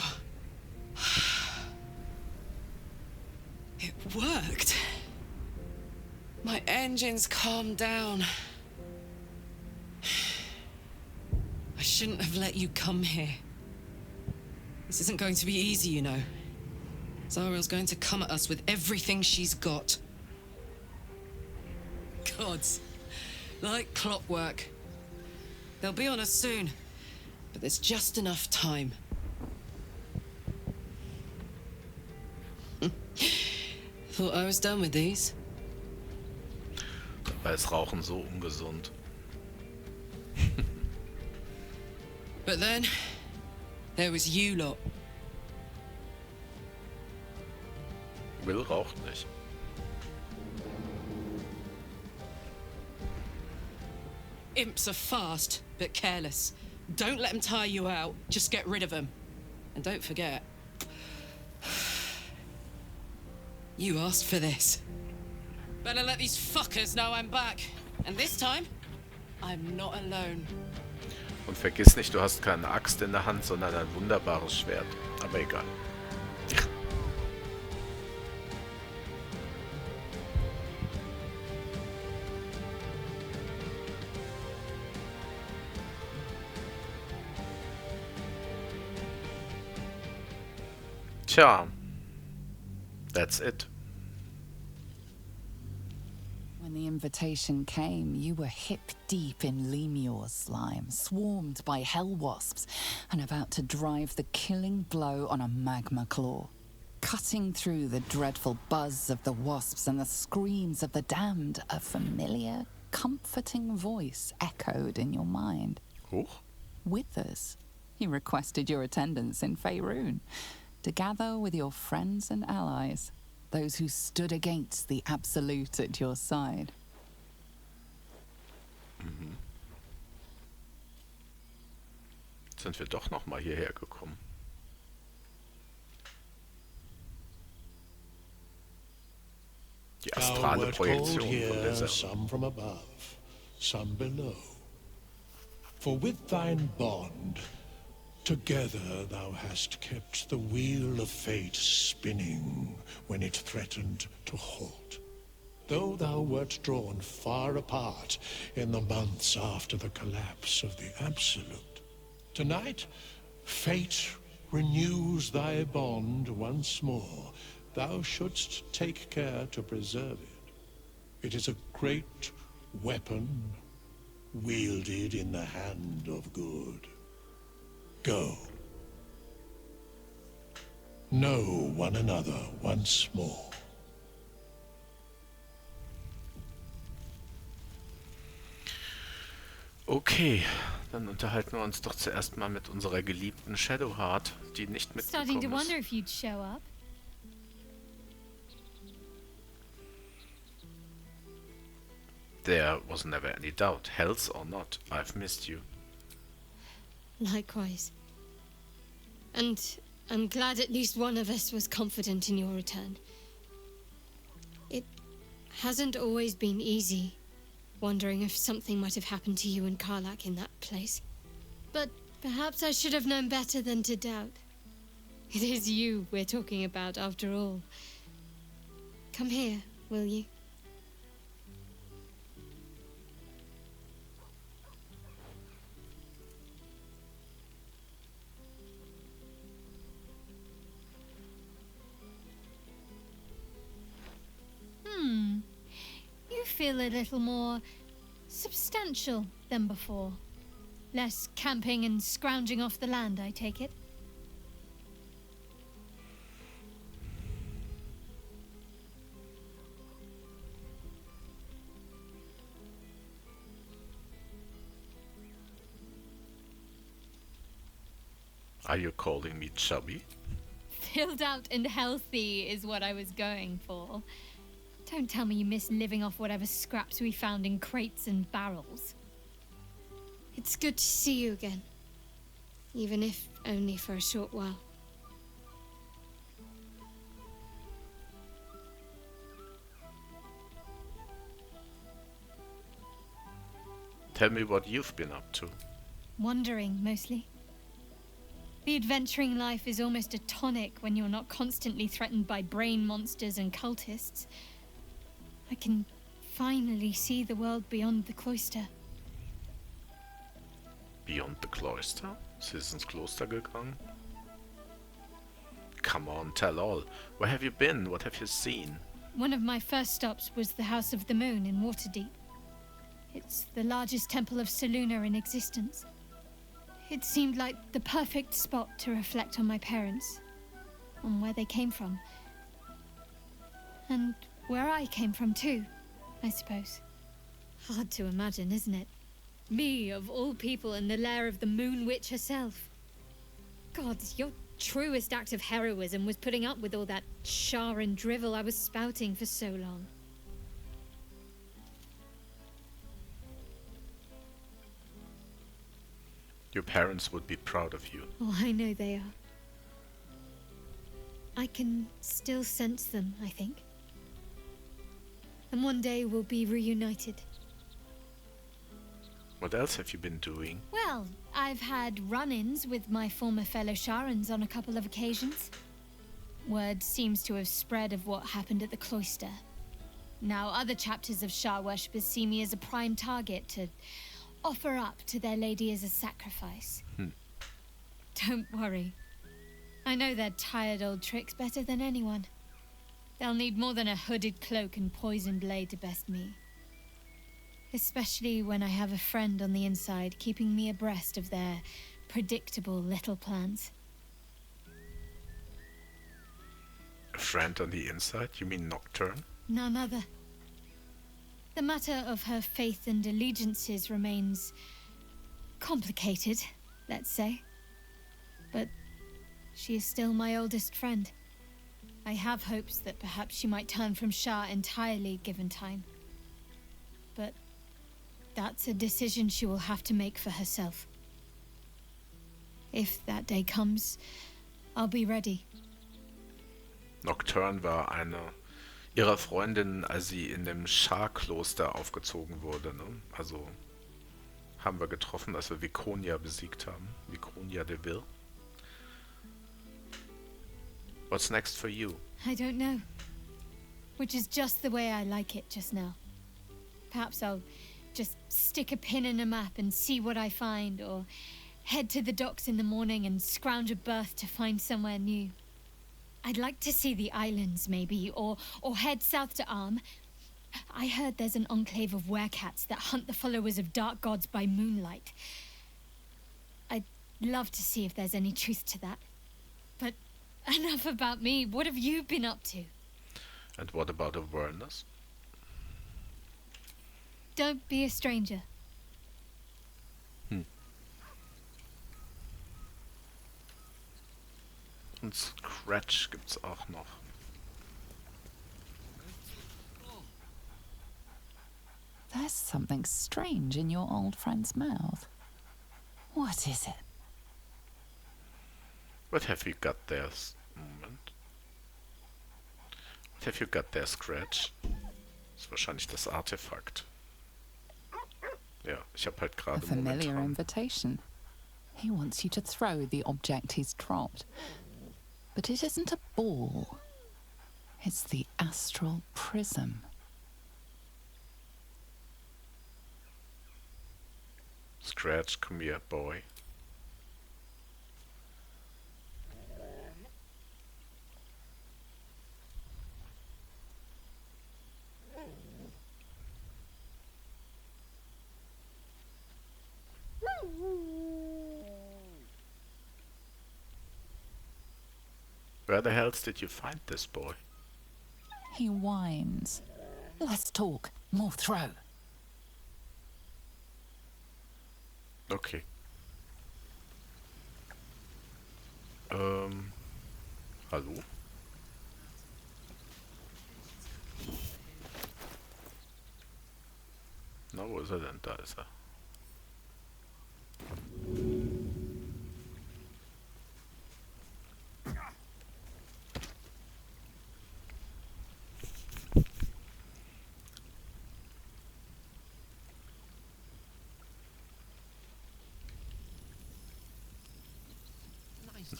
It worked. My engines calmed down. I shouldn't have let you come here. This isn't going to be easy, you know. Zariel's going to come at us with everything she's got. Gods. Like clockwork. They'll be on us soon. But there's just enough time. Thought I was done with these. Dabei ist Rauchen so ungesund. But then, there was you lot. Will raucht nicht. Imps are fast, but careless. Don't let them tire you out. Just get rid of them. And don't forget, you asked for this. Better let these fuckers know I'm back. And this time, I'm not alone. Und vergiss nicht, du hast keine Axt in der Hand, sondern ein wunderbares Schwert. Aber egal. Tja, that's it. When the invitation came, you were hip deep in Lemure slime, swarmed by hell wasps, and about to drive the killing blow on a magma claw. Cutting through the dreadful buzz of the wasps and the screams of the damned, a familiar, comforting voice echoed in your mind. Hoch? Withers, he requested your attendance in Faerun, to gather with your friends and allies, those who stood against the Absolute at your side. Mhm. Jetzt sind wir doch noch mal hierher gekommen. Die astrale Projektion von der Sache. Some from above, some below. For with thine bond, together thou hast kept the wheel of fate spinning when it threatened to halt. Though thou wert drawn far apart in the months after the collapse of the Absolute, tonight fate renews thy bond once more. Thou shouldst take care to preserve it. It is a great weapon wielded in the hand of good. Go. Know one another once more. Okay, dann unterhalten wir uns doch zuerst mal mit unserer geliebten Shadowheart, die nicht Starting to mitgekommen wonder ist. if you'd show up. There was never any doubt, health or not, I've missed you. Likewise. And I'm glad at least one of us was confident in your return. It hasn't always been easy, wondering if something might have happened to you and Karlak in that place. But perhaps I should have known better than to doubt. It is you we're talking about, after all. Come here, will you? You feel a little more substantial than before. Less camping and scrounging off the land, I take it? Are you calling me chubby? Filled out and healthy is what I was going for. Don't tell me you miss living off whatever scraps we found in crates and barrels. It's good to see you again, even if only for a short while. Tell me what you've been up to. Wandering, mostly. The adventuring life is almost a tonic when you're not constantly threatened by brain monsters and cultists. I can finally see the world beyond the cloister. Beyond the Cloister? Sie ist ins Kloster gegangen? Come on, tell all. Where have you been? What have you seen? One of my first stops was the House of the Moon in Waterdeep. It's the largest temple of Selûne in existence. It seemed like the perfect spot to reflect on my parents, on where they came from. And where I came from too, I suppose. Hard to imagine, isn't it? Me, of all people, in the lair of the Moon Witch herself. God, you're truest act of heroism was putting up with all that char and drivel I was spouting for so long. Your parents would be proud of you. Oh, I know they are. I can still sense them, I think. And one day we'll be reunited. What else have you been doing? Well, I've had run-ins with my former fellow Sharans on a couple of occasions. Word seems to have spread of what happened at the cloister. Now other chapters of Shar worshippers see me as a prime target to offer up to their lady as a sacrifice. Don't worry. I know their tired old tricks better than anyone. They'll need more than a hooded cloak and poisoned blade to best me. Especially when I have a friend on the inside keeping me abreast of their predictable little plans. A friend on the inside? You mean Nocturne? None other. The matter of her faith and allegiances remains complicated, let's say. But she is still my oldest friend. I have hopes that perhaps she might turn from Shar entirely given time. But that's a decision she will have to make for herself. If that day comes, I'll be ready. Nocturne war eine ihrer Freundinnen, als sie in dem Schar-Kloster aufgezogen wurde, ne? Also haben wir getroffen, als wir Viconia besiegt haben. Viconia de Vil. What's next for you? I don't know. Which is just the way I like it just now. Perhaps I'll just stick a pin in a map and see what I find, or head to the docks in the morning and scrounge a berth to find somewhere new. I'd like to see the islands, maybe, or head south to Arm. I heard there's an enclave of werecats that hunt the followers of dark gods by moonlight. I'd love to see if there's any truth to that. But enough about me. What have you been up to? And what about Avernus? Don't be a stranger. Und Scratch gibt's auch noch. There's something strange in your old friend's mouth. What is it? What have you got there? Moment. What have you got there, Scratch? Das ist wahrscheinlich das Artefakt. Ja, ich habe halt A gerade familiar momentan... invitation. He wants you to throw the object he's dropped. But it isn't a ball. It's the astral prism. Scratch, come here, boy. Where the hell did you find this boy? He whines. Less talk, more throw. Okay. Hallo? Na, wo ist er denn? Da ist er.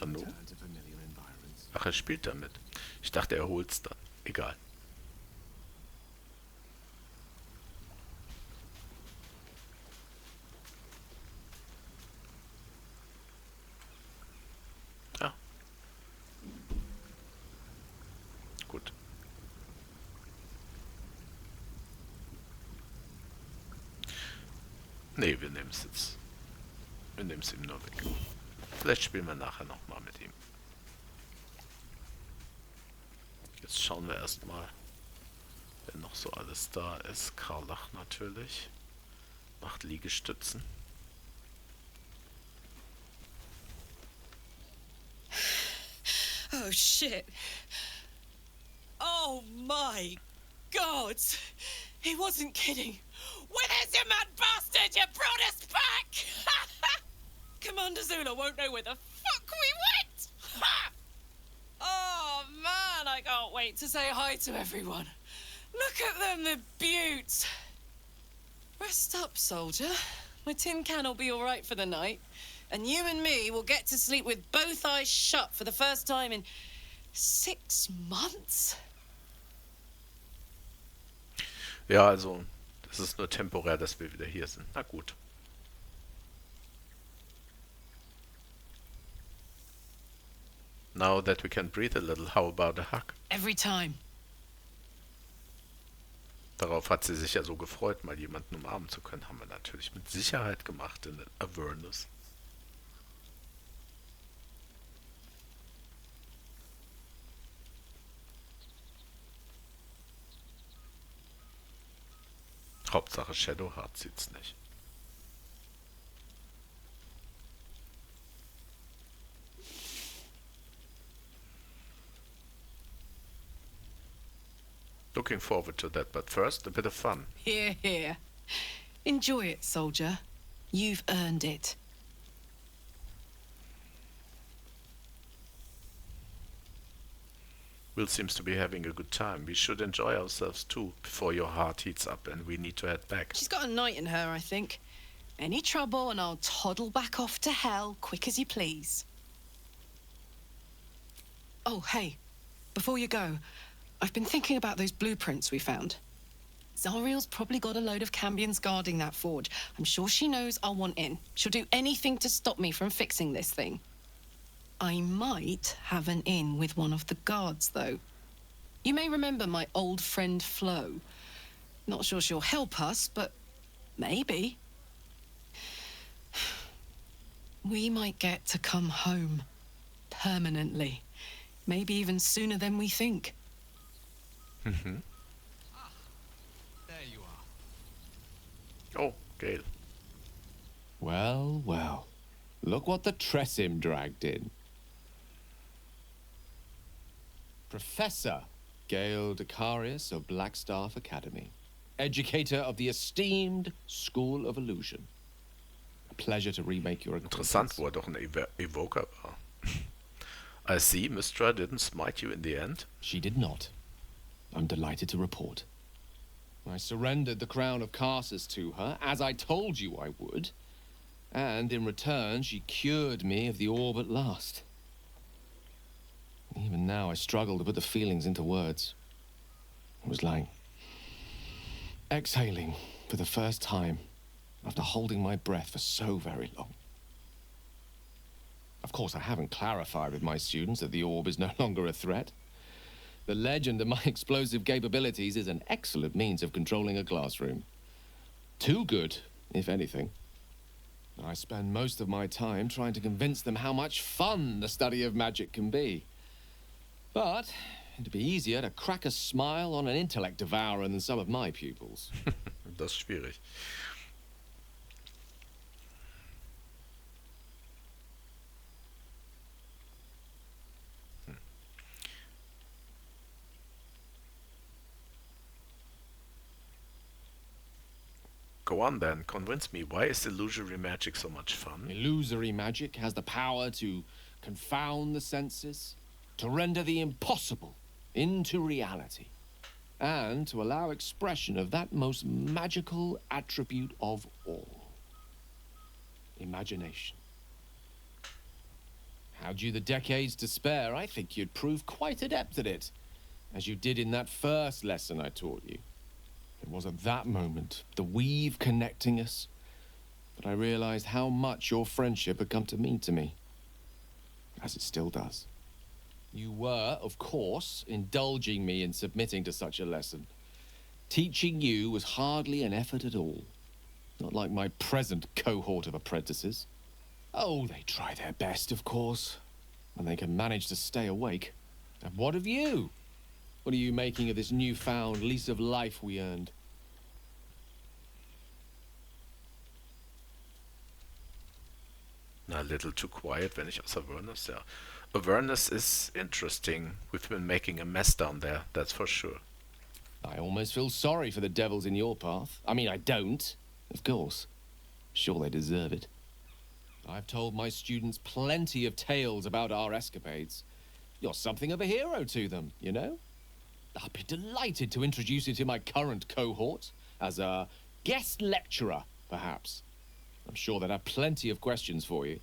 Hallo? Ach, er spielt damit. Ich dachte, er holt's dann. Egal. Ja. Gut. Nee, wir nehmen es jetzt. Wir nehmen es ihm nur weg. Vielleicht spielen wir nachher nochmal mit ihm. Jetzt schauen wir erstmal, wer noch so alles da ist. Karlach natürlich. Macht Liegestützen. Oh, shit. Oh, my God. He wasn't kidding. Where is you, mad bastard? You brought us back! Commander Zula won't know where the fuck we went! Ha! Oh, man, I can't wait to say hi to everyone. Look at them, the beauts. Rest up, soldier. My tin can will be all right for the night. And you and me will get to sleep with both eyes shut for the first time in 6 months. Ja, also, das ist nur temporär, dass wir wieder hier sind. Na gut. Now that we can breathe a little, how about a hug? Every time. Darauf hat sie sich ja so gefreut, mal jemanden umarmen zu können. Haben wir natürlich mit Sicherheit gemacht in Avernus. Hauptsache Shadowheart sieht's nicht. Looking forward to that, but first, a bit of fun. Here, here. Enjoy it, soldier. You've earned it. Will seems to be having a good time. We should enjoy ourselves too, before your heart heats up and we need to head back. She's got a night in her, I think. Any trouble and I'll toddle back off to hell, quick as you please. Oh, hey. Before you go, I've been thinking about those blueprints we found. Zariel's probably got a load of Cambions guarding that forge. I'm sure she knows I'll want in. She'll do anything to stop me from fixing this thing. I might have an in with one of the guards, though. You may remember my old friend Flo. Not sure she'll help us, but maybe. We might get to come home. Permanently. Maybe even sooner than we think. Mm-hmm. There you are. Oh, Gale. Well, well. Look what the Tressim dragged in. Professor Gale Decarius of Blackstaff Academy. Educator of the esteemed School of Illusion. A pleasure to remake your acquaintance. Interessant, wo doch ein Evoker war. I see, Mystra didn't smite you in the end. She did not. I'm delighted to report. I surrendered the crown of Carsus to her, as I told you I would. And in return, she cured me of the orb at last. Even now, I struggle to put the feelings into words. It was like exhaling for the first time after holding my breath for so very long. Of course, I haven't clarified with my students that the orb is no longer a threat. The legend of my explosive capabilities is an excellent means of controlling a classroom. Too good, if anything. I spend most of my time trying to convince them how much fun the study of magic can be. But it'd be easier to crack a smile on an intellect devourer than some of my pupils. Das ist schwierig. Go on then, convince me. Why is illusory magic so much fun? Illusory magic has the power to confound the senses, to render the impossible into reality, and to allow expression of that most magical attribute of all. Imagination. Had you the decades to spare, I think you'd prove quite adept at it, as you did in that first lesson I taught you. It was at that moment, the weave connecting us, that I realized how much your friendship had come to mean to me, as it still does. You were, of course, indulging me in submitting to such a lesson. Teaching you was hardly an effort at all, not like my present cohort of apprentices. Oh, they try their best, of course, when they can manage to stay awake. And what of you? What are you making of this newfound lease of life we earned? A little too quiet, wenn ich aus Avernus, ja. Avernus is interesting. We've been making a mess down there, that's for sure. I almost feel sorry for the devils in your path. I mean, I don't, of course. Sure, they deserve it. I've told my students plenty of tales about our escapades. You're something of a hero to them, you know? I'd be delighted to introduce you to my current cohort as a guest lecturer, perhaps. I'm sure they'd have plenty of questions for you.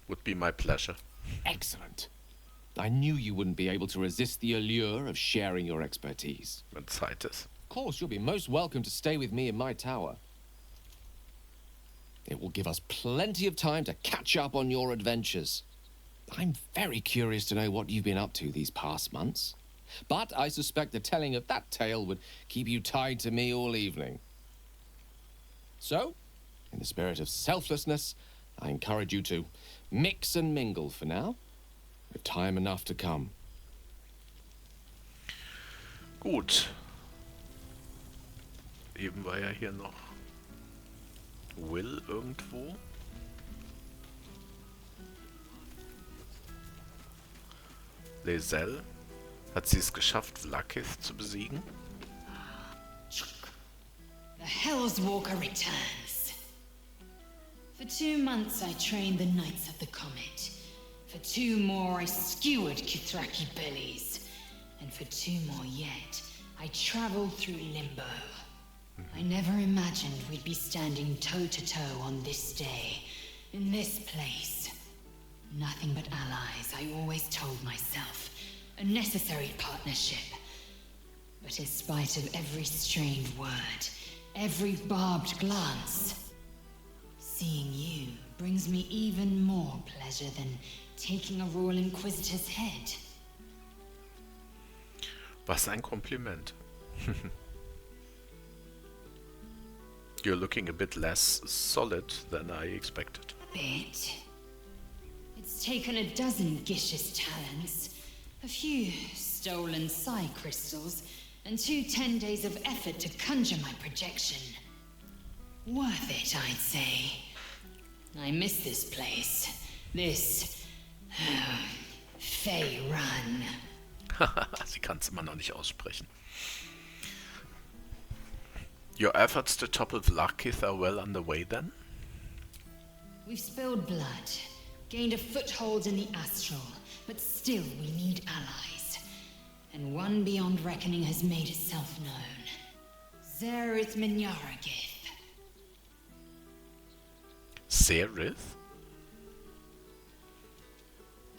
Would be my pleasure. Excellent. I knew you wouldn't be able to resist the allure of sharing your expertise. Wenn Zeit ist. Of course, you'll be most welcome to stay with me in my tower. It will give us plenty of time to catch up on your adventures. I'm very curious to know what you've been up to these past months. But I suspect the telling of that tale would keep you tied to me all evening. So, in the spirit of selflessness, I encourage you to mix and mingle for now, with time enough to come. Gut. Eben war ja hier noch Will irgendwo. Lae'zel. Hat sie es geschafft, Vlakith zu besiegen? The Hell's Walker returns. For 2 months I trained the Knights of the Comet. For 2 more I skewered Kithraki bellies. And for 2 more yet, I traveled through Limbo. I never imagined we'd be standing toe-to-toe on this day, in this place. Nothing but allies, I always told myself. A necessary partnership. But in spite of every strained word, every barbed glance, seeing you brings me even more pleasure than taking a Royal Inquisitor's head. Was ein Kompliment. You're looking a bit less solid than I expected. Bit? It's taken a dozen Gish's talents, a few stolen psi crystals, and 2 10 days of effort to conjure my projection. Worth it, I'd say. I miss this place. This Fey Run. Sie kann es immer noch nicht aussprechen. Your efforts to topple Vlakith are well underway then? We've spilled blood, gained a foothold in the astral, but still we need allies. And one beyond reckoning has made itself known. Zerith Minyaragith. Zerith?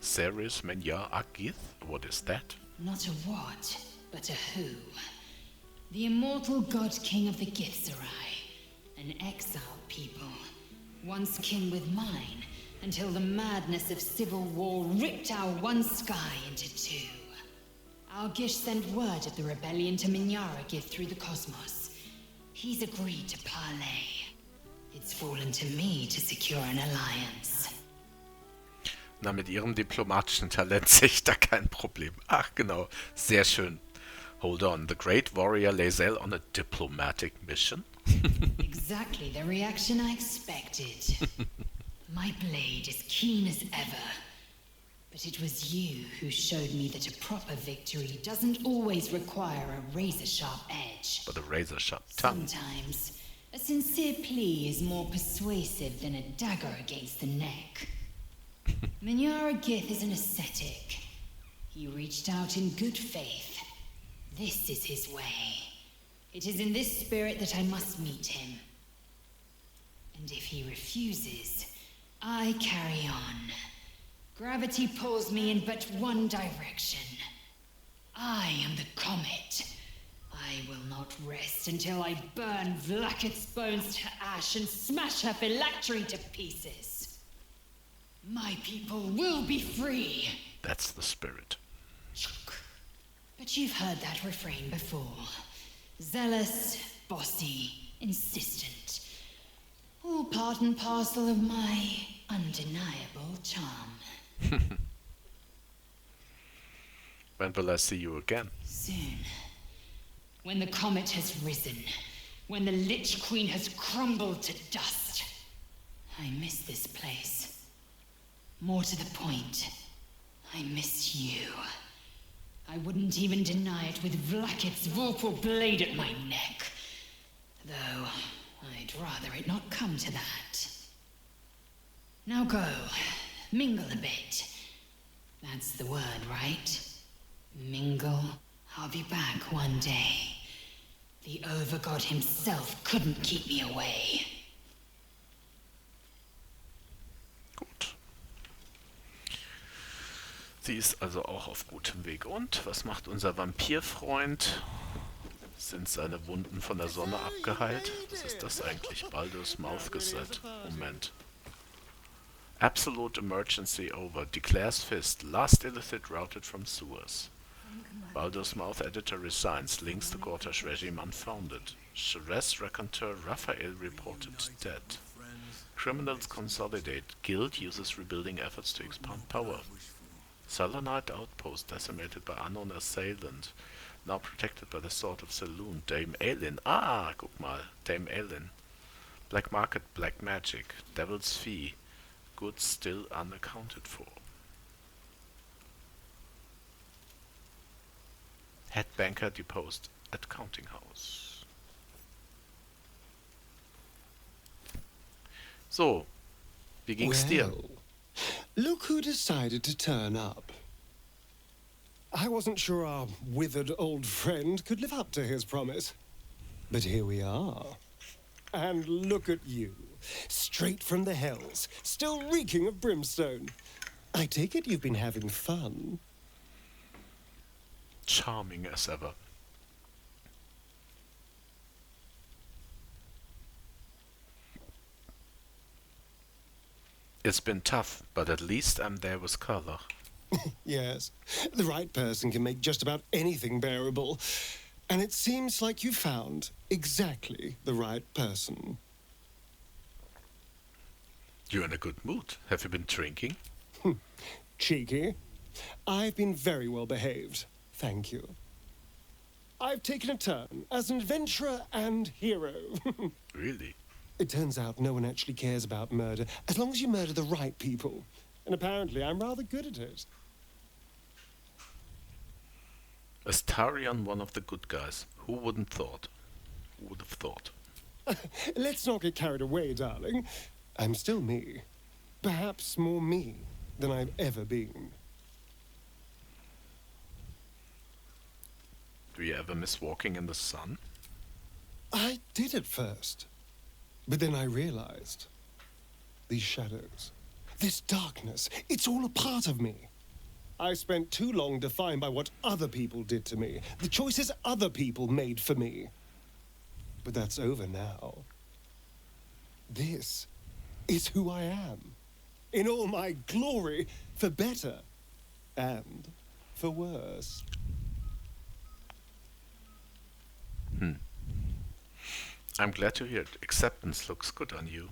Zerith Minyaragith? What is that? Not a what, but a who. The immortal god king of the Githzerai, an exiled people, once kin with mine, until the madness of civil war ripped our one sky into 2. Our Gish sent word of the rebellion to Minyaragith through the cosmos. He's agreed to parley. It's fallen to me to secure an alliance. Na, mit ihrem diplomatischen Talent sehe ich da kein Problem. Ach, genau. Sehr schön. Hold on. The great warrior Lae'zel on a diplomatic mission? Exactly the reaction I expected. My blade is keen as ever. But it was you who showed me that a proper victory doesn't always require a razor-sharp edge. But a razor-sharp tongue. Sometimes, a sincere plea is more persuasive than a dagger against the neck. Minyaragith is an ascetic. He reached out in good faith. This is his way. It is in this spirit that I must meet him. And if he refuses, I carry on. Gravity pulls me in but one direction. I am the comet. I will not rest until I burn Vlakith's bones to ash and smash her phylactery to pieces. My people will be free. That's the spirit. But you've heard that refrain before. Zealous, bossy, insistent. All part and parcel of my undeniable charm. When will I see you again? Soon. When the comet has risen, when the Lich Queen has crumbled to dust. I miss this place. More to the point, I miss you. I wouldn't even deny it with Vlaakith's Vorpal blade at my neck. Though, I'd rather it not come to that. Now go, mingle a bit. That's the word, right? Mingle. I'll be back one day. The Overgod himself couldn't keep me away. Gut. Sie ist also auch auf gutem Weg. Und was macht unser Vampirfreund? Sind seine Wunden von der Sonne abgeheilt? Was ist das eigentlich? Baldur's Mouth Gesetz. Moment. Absolute emergency over. Declares Fist. Last illithid routed from sewers. Baldur's Mouth editor resigns. Links to Gortash regime unfounded. Shrez raconteur Raphael reported dead. Criminals consolidate. Guild uses rebuilding efforts to expand power. Selenite outpost decimated by unknown assailant. Now protected by the Sword of Saloon. Dame Aelin. Ah, guck mal. Dame Aelin. Black market, black magic. Devil's fee. Goods still unaccounted for. Head banker deposed at counting house. So, wie ging's dir? Look who decided to turn up. I wasn't sure our withered old friend could live up to his promise. But here we are. And look at you. Straight from the hells, still reeking of brimstone. I take it you've been having fun. Charming as ever. It's been tough, but at least I'm there with Karlach. Yes, the right person can make just about anything bearable. And it seems like you found exactly the right person. You're in a good mood. Have you been drinking? Cheeky. I've been very well behaved, thank you. I've taken a turn as an adventurer and hero. Really? It turns out no one actually cares about murder, as long as you murder the right people. And apparently I'm rather good at it. Astarion, one of the good guys. Who wouldn't thought? Who would have thought? Let's not get carried away, darling. I'm still me. Perhaps more me than I've ever been. Do you ever miss walking in the sun? I did at first. But then I realized. These shadows, this darkness, it's all a part of me. I spent too long defined by what other people did to me, the choices other people made for me. But that's over now. This is who I am, in all my glory, for better and for worse. I'm glad to hear it. Acceptance looks good on you.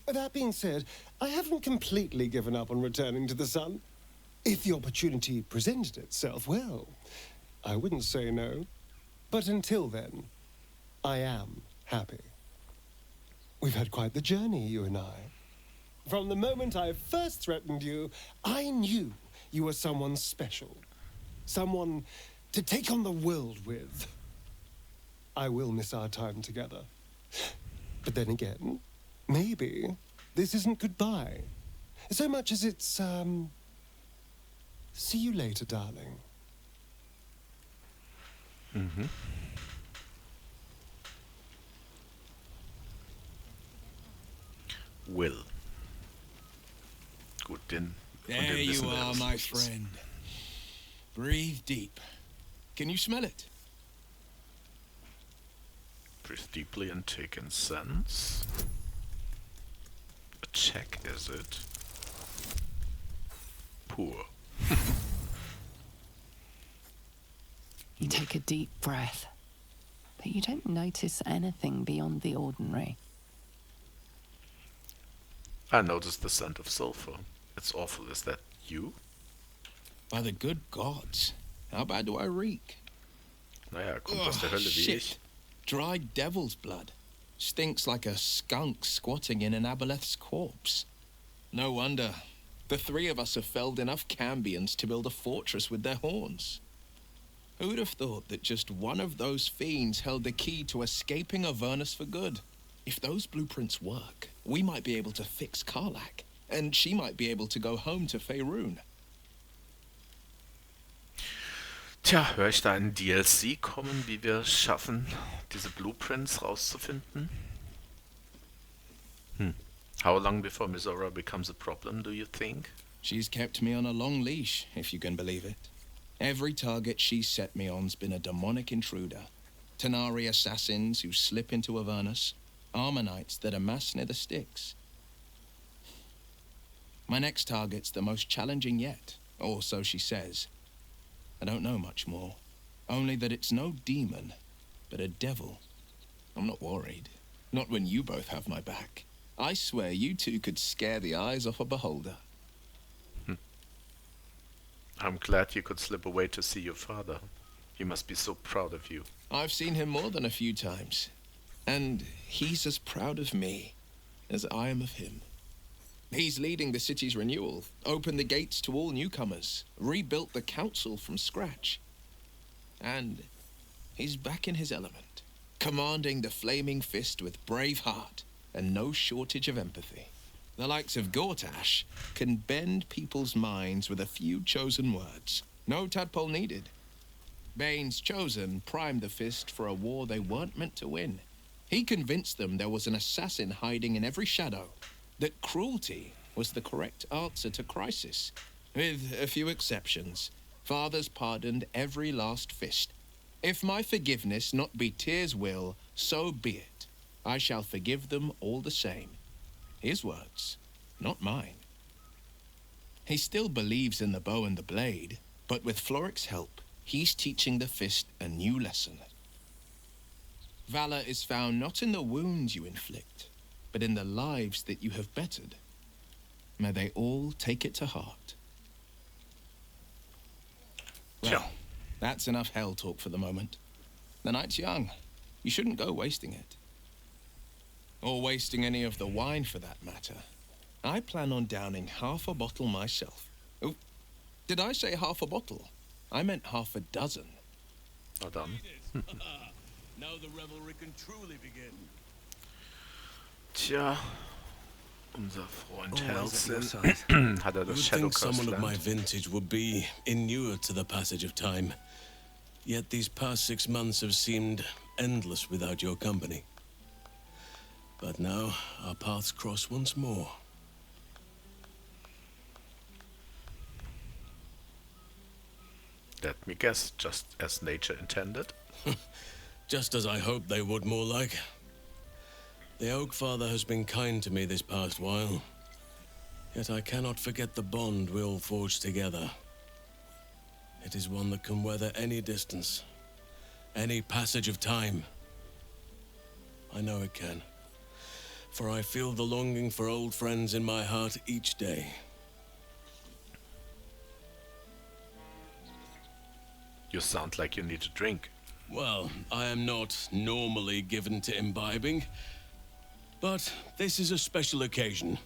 That being said, I haven't completely given up on returning to the sun. If the opportunity presented itself, well, I wouldn't say no. But until then, I am happy. We've had quite the journey, you and I. From the moment I first threatened you, I knew you were someone special. Someone to take on the world with. I will miss our time together. But then again, maybe this isn't goodbye. So much as it's, see you later, darling. Mhm. Will. Gut, den. There you are, my friend. Breathe deep. Can you smell it? Breathe deeply and take in sense. A check, is it? Poor. You take a deep breath, but you don't notice anything beyond the ordinary. I noticed the scent of sulfur. It's awful. Is that you? By the good gods. How bad do I reek? Naja, kommt aus der Hölle wie shit. ich. Dried devil's blood. Stinks like a skunk squatting in an aboleth's corpse. No wonder. The three of us have felled enough Cambions to build a fortress with their horns. Who'd have thought that just one of those fiends held the key to escaping Avernus for good? If those blueprints work, we might be able to fix Karlach, and she might be able to go home to Faerun. Tja, höre ich da einen DLC kommen, wie wir es schaffen, diese Blueprints rauszufinden? How long before Mizora becomes a problem, do you think? She's kept me on a long leash, if you can believe it. Every target she's set me on's been a demonic intruder. Tanari assassins who slip into Avernus. Armonites that amass near the Styx. My next target's the most challenging yet, or so she says. I don't know much more. Only that it's no demon, but a devil. I'm not worried. Not when you both have my back. I swear you two could scare the eyes off a beholder. I'm glad you could slip away to see your father. He must be so proud of you. I've seen him more than a few times. And he's as proud of me as I am of him. He's leading the city's renewal, opened the gates to all newcomers, rebuilt the council from scratch. And he's back in his element, commanding the Flaming Fist with brave heart and no shortage of empathy. The likes of Gortash can bend people's minds with a few chosen words. No tadpole needed. Bane's Chosen primed the Fist for a war they weren't meant to win. He convinced them there was an assassin hiding in every shadow, that cruelty was the correct answer to crisis. With a few exceptions, fathers pardoned every last fist. If my forgiveness not be Tyr's will, so be it. I shall forgive them all the same. His words, not mine. He still believes in the bow and the blade, but with Floric's help, he's teaching the fist a new lesson. Valor is found not in the wounds you inflict, but in the lives that you have bettered. May they all take it to heart. Well, that's enough hell talk for the moment. The night's young. You shouldn't go wasting it. Or wasting any of the wine for that matter. I plan on downing half a bottle myself. Oh, did I say half a bottle? I meant half a dozen. Well done. Now the revelry can truly begin. Tja, unser Freund Halsin hat er das You'd Shadow think someone of my Coastland. vintage would be inured to the passage of time. Yet these past 6 months have seemed endless without your company. But now our paths cross once more. Let me guess, just as nature intended. Just as I hoped they would, more like. The Oak Father has been kind to me this past while. Yet I cannot forget the bond we all forged together. It is one that can weather any distance, any passage of time. I know it can. For I feel the longing for old friends in my heart each day. You sound like you need a drink. Well, I am not normally given to imbibing, but this is a special occasion,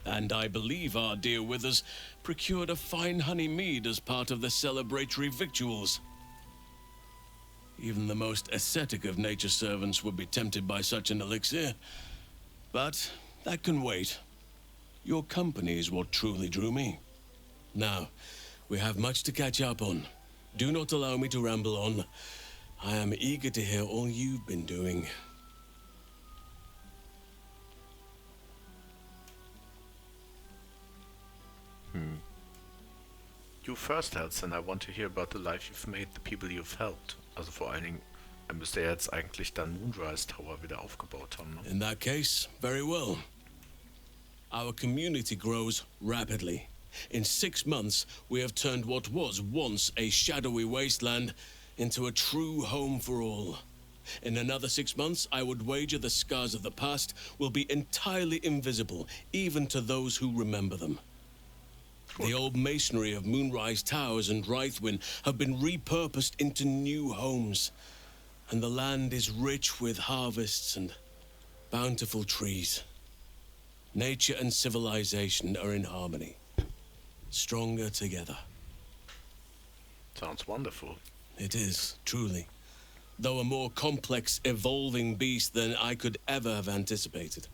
and I believe our dear Withers procured a fine honey mead as part of the celebratory victuals. Even the most ascetic of nature's servants would be tempted by such an elixir, but that can wait. Your company is what truly drew me. Now, we have much to catch up on. Do not allow me to ramble on. I am eager to hear all you've been doing. You first, Halsin. I want to hear about the life you've made, the people you've helped. Also vor allen Dingen, er müsste ja jetzt eigentlich dann Moonrise Tower wieder aufgebaut haben, ne? In that case, very well. Our community grows rapidly. In 6 months, we have turned what was once a shadowy wasteland into a true home for all. In another 6 months, I would wager the scars of the past will be entirely invisible, even to those who remember them. The old masonry of Moonrise Towers and Wraithwin have been repurposed into new homes. and the land is rich with harvests and bountiful trees. Nature and civilization are in harmony, stronger together. Sounds wonderful. It is, truly. Though a more complex, evolving beast than I could ever have anticipated.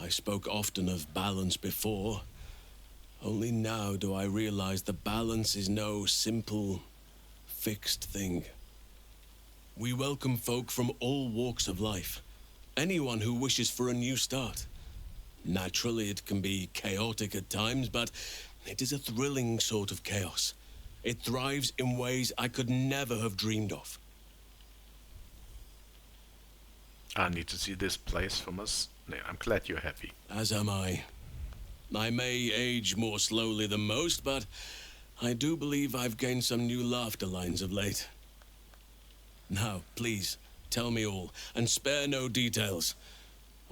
I spoke often of balance before. Only now do I realize the balance is no simple, fixed thing. We welcome folk from all walks of life. Anyone who wishes for a new start. Naturally, it can be chaotic at times, but it is a thrilling sort of chaos. It thrives in ways I could never have dreamed of. I need to see this place from us. I'm glad you're happy. As am I. I may age more slowly than most, but I do believe I've gained some new laughter lines of late. Now, please, tell me all, and spare no details.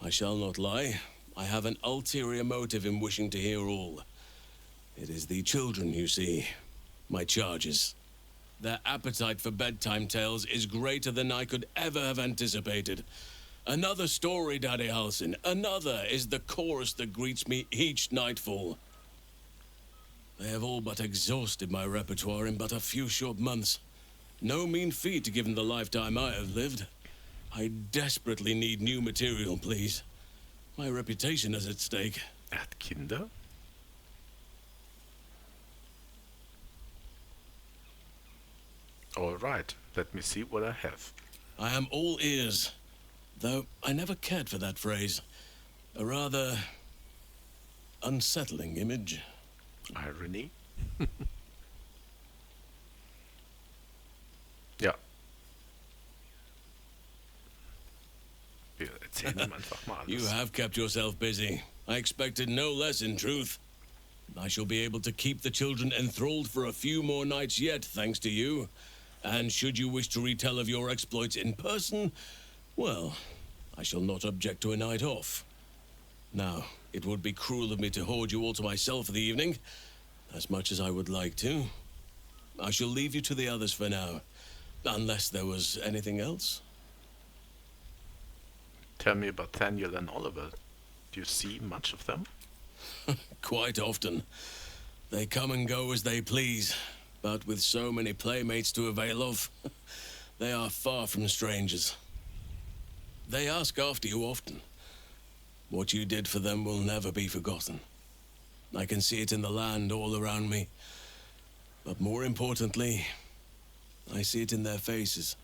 I shall not lie. I have an ulterior motive in wishing to hear all. It is the children, you see. My charges. Their appetite for bedtime tales is greater than I could ever have anticipated. Another story, Daddy Halsin. Another is the chorus that greets me each nightfall. They have all but exhausted my repertoire in but a few short months. No mean feat given the lifetime I have lived. I desperately need new material, please. My reputation is at stake. Hat Kinder? All right, let me see what I have. I am all ears. Though I never cared for that phrase. A rather unsettling image. Irony? Ja. Wir erzählen ihm einfach mal alles. You have kept yourself busy. I expected no less, in truth. I shall be able to keep the children enthralled for a few more nights yet, thanks to you. And should you wish to retell of your exploits in person, well, I shall not object to a night off. Now, it would be cruel of me to hoard you all to myself for the evening, as much as I would like to. I shall leave you to the others for now, unless there was anything else. Tell me about Thaniel and Oliver. Do you see much of them? Quite often. They come and go as they please, but with so many playmates to avail of, they are far from strangers. They ask after you often. What you did for them will never be forgotten. I can see it in the land all around me. But more importantly, I see it in their faces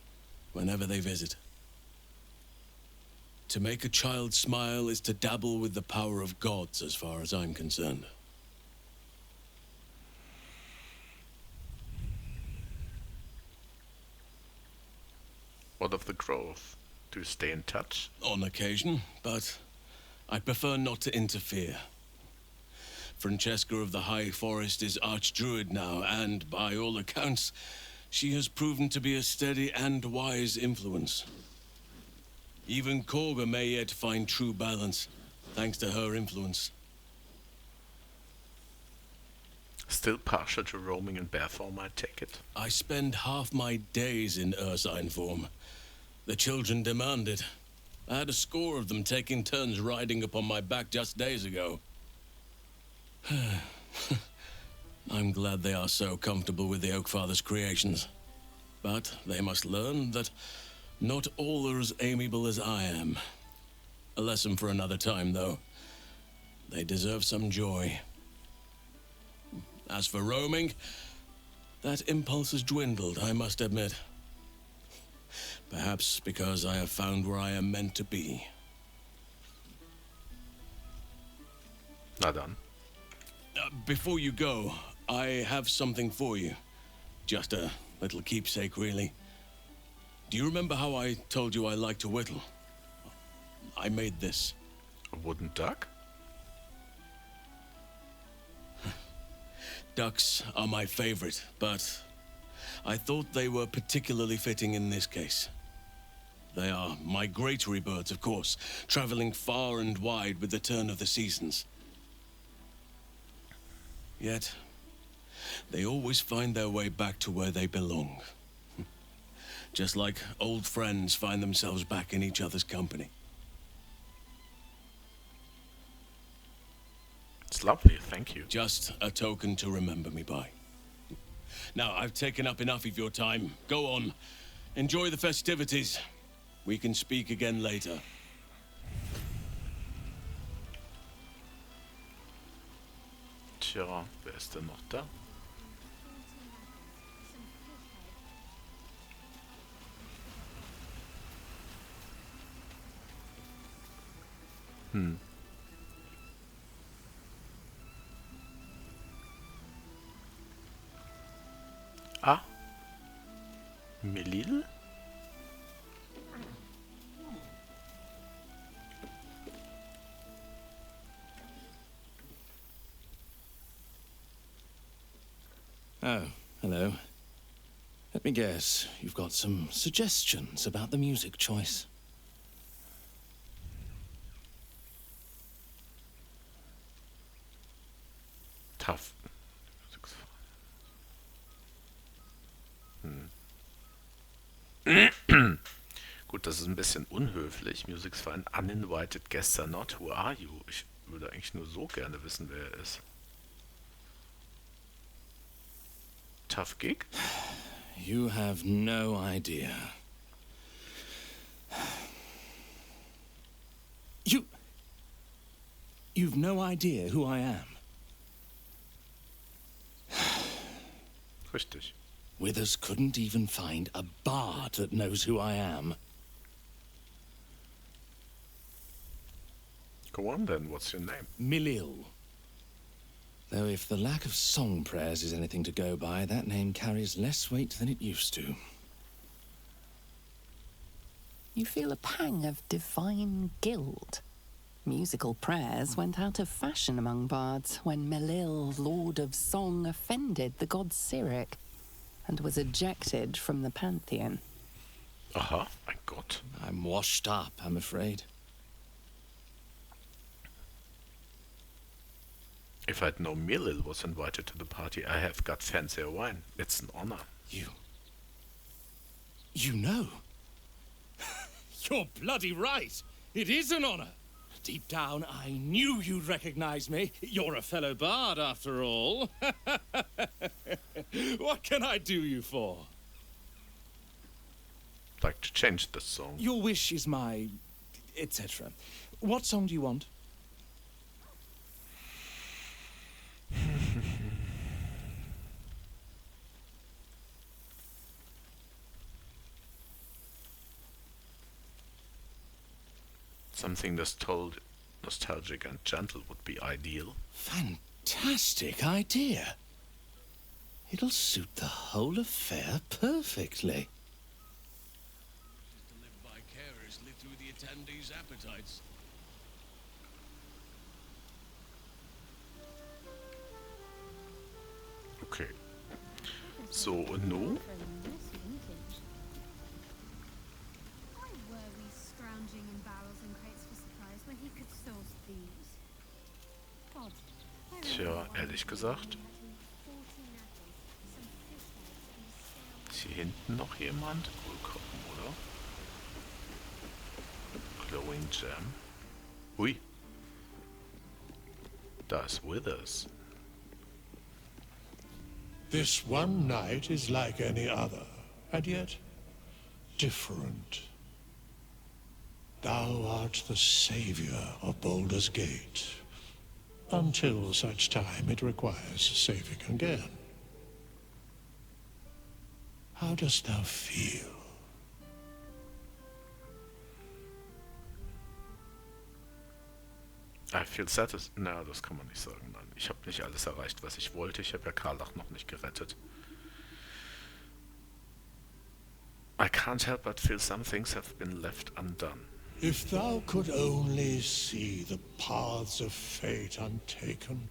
whenever they visit. To make a child smile is to dabble with the power of gods, as far as I'm concerned. What of the grove? Do you stay in touch? On occasion, but I prefer not to interfere. Francesca of the High Forest is Archdruid now, and by all accounts, she has proven to be a steady and wise influence. Even Korga may yet find true balance, thanks to her influence. Still partial to roaming in bear form, I take it. I spend half my days in ursine form. The children demand it. I had a score of them taking turns riding upon my back just days ago. I'm glad they are so comfortable with the Oakfather's creations. But they must learn that not all are as amiable as I am. A lesson for another time, though. They deserve some joy. As for roaming, that impulse has dwindled, I must admit. Perhaps because I have found where I am meant to be. Na dann. Before you go, I have something for you. Just a little keepsake, really. Do you remember how I told you I like to whittle? I made this. A wooden duck? Ducks are my favorite, but I thought they were particularly fitting in this case. They are migratory birds, of course, traveling far and wide with the turn of the seasons. Yet, they always find their way back to where they belong. just like old friends find themselves back in each other's company. It's lovely, thank you. Just a token to remember me by. Now, I've taken up enough of your time. Go on. Enjoy the festivities. We can speak again later. Tja, wer ist denn noch da? Ah. Melil? Oh, hello. Let me guess, you've got some suggestions about the music choice. Tough. Gut, das ist ein bisschen unhöflich. Music's for an uninvited guests are not. Who are you? Ich würde eigentlich nur so gerne wissen, wer er ist. Tough gig? You have no idea. You've no idea who I am. Richtig. Withers couldn't even find a bard that knows who I am. Go on then, what's your name? Milil. Though if the lack of song prayers is anything to go by, that name carries less weight than it used to. You feel a pang of divine guilt. Musical prayers went out of fashion among bards when Melil, Lord of Song, offended the god Cyric and was ejected from the pantheon. Aha, mein Gott. I'm washed up, I'm afraid. If I'd known Melil was invited to the party, I have got fancier wine. It's an honor. You know? You're bloody right. It is an honor. Deep down, I knew you'd recognize me. You're a fellow bard, after all. What can I do you for? I'd like to change this song. Your wish is my... etc. What song do you want? Something that's told nostalgic and gentle would be ideal. Fantastic idea. It'll suit the whole affair perfectly. To live vicariously through the attendees' appetites. Okay. So, und nun? Tja, ehrlich gesagt. Ist hier hinten noch jemand? Wohl gucken, oder? Glowing Gem. Hui. Da ist Withers. This one night is like any other, and yet different. Thou art the savior of Baldur's Gate, until such time it requires saving again. How dost thou feel? I feel satisfied. Na, das kann man nicht sagen. Nein, ich habe nicht alles erreicht, was ich wollte. Ich habe ja Karlach noch nicht gerettet. I can't help but feel some things have been left undone. If thou could only see the paths of fate untaken,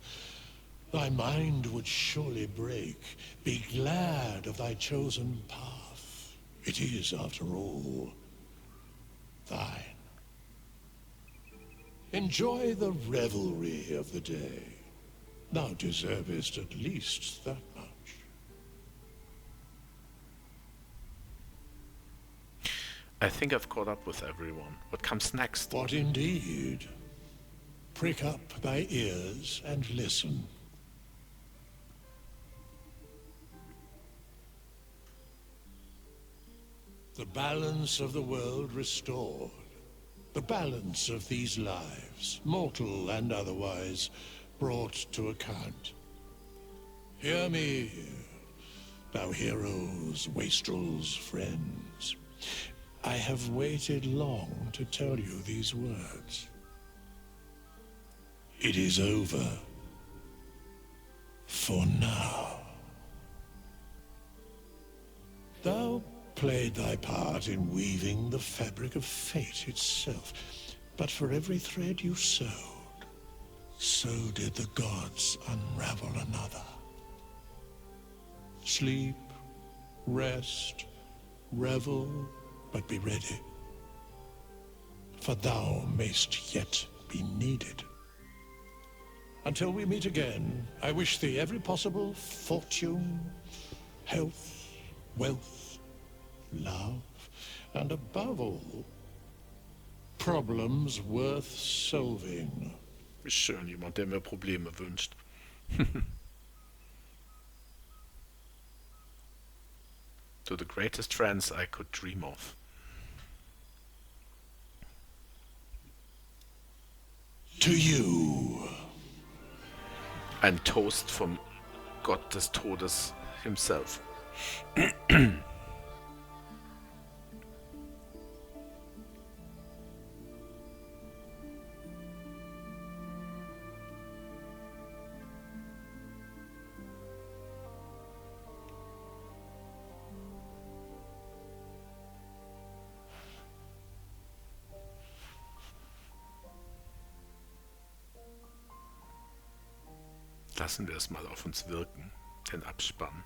thy mind would surely break. Be glad of thy chosen path. It is, after all, thine. Enjoy the revelry of the day. Thou deservest at least that much. I think I've caught up with everyone. What comes next? What indeed? Prick up thy ears and listen. The balance of the world restored. The balance of these lives, mortal and otherwise, brought to account. Hear me, thou heroes, wastrels, friends. I have waited long to tell you these words. It is over. For now. Thou played thy part in weaving the fabric of fate itself, but for every thread you sewed, so did the gods unravel another. Sleep, rest, revel, but be ready, for thou mayst yet be needed. Until we meet again, I wish thee every possible fortune, health, wealth, love, and above all, problems worth solving. Schön, jemand, der mir Probleme wünscht. To the greatest friends I could dream of. To you. Ein Toast vom Gott des Todes himself. Lassen wir es mal auf uns wirken, den Abspann.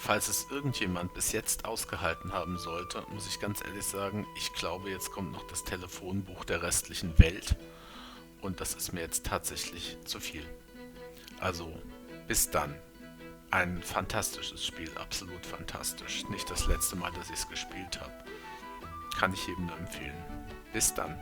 falls es irgendjemand bis jetzt ausgehalten haben sollte, muss ich ganz ehrlich sagen, ich glaube, jetzt kommt noch das Telefonbuch der restlichen Welt. Und das ist mir jetzt tatsächlich zu viel. Also, bis dann. Ein fantastisches Spiel, absolut fantastisch. Nicht das letzte Mal, dass ich es gespielt habe. Kann ich jedem nur empfehlen. Bis dann.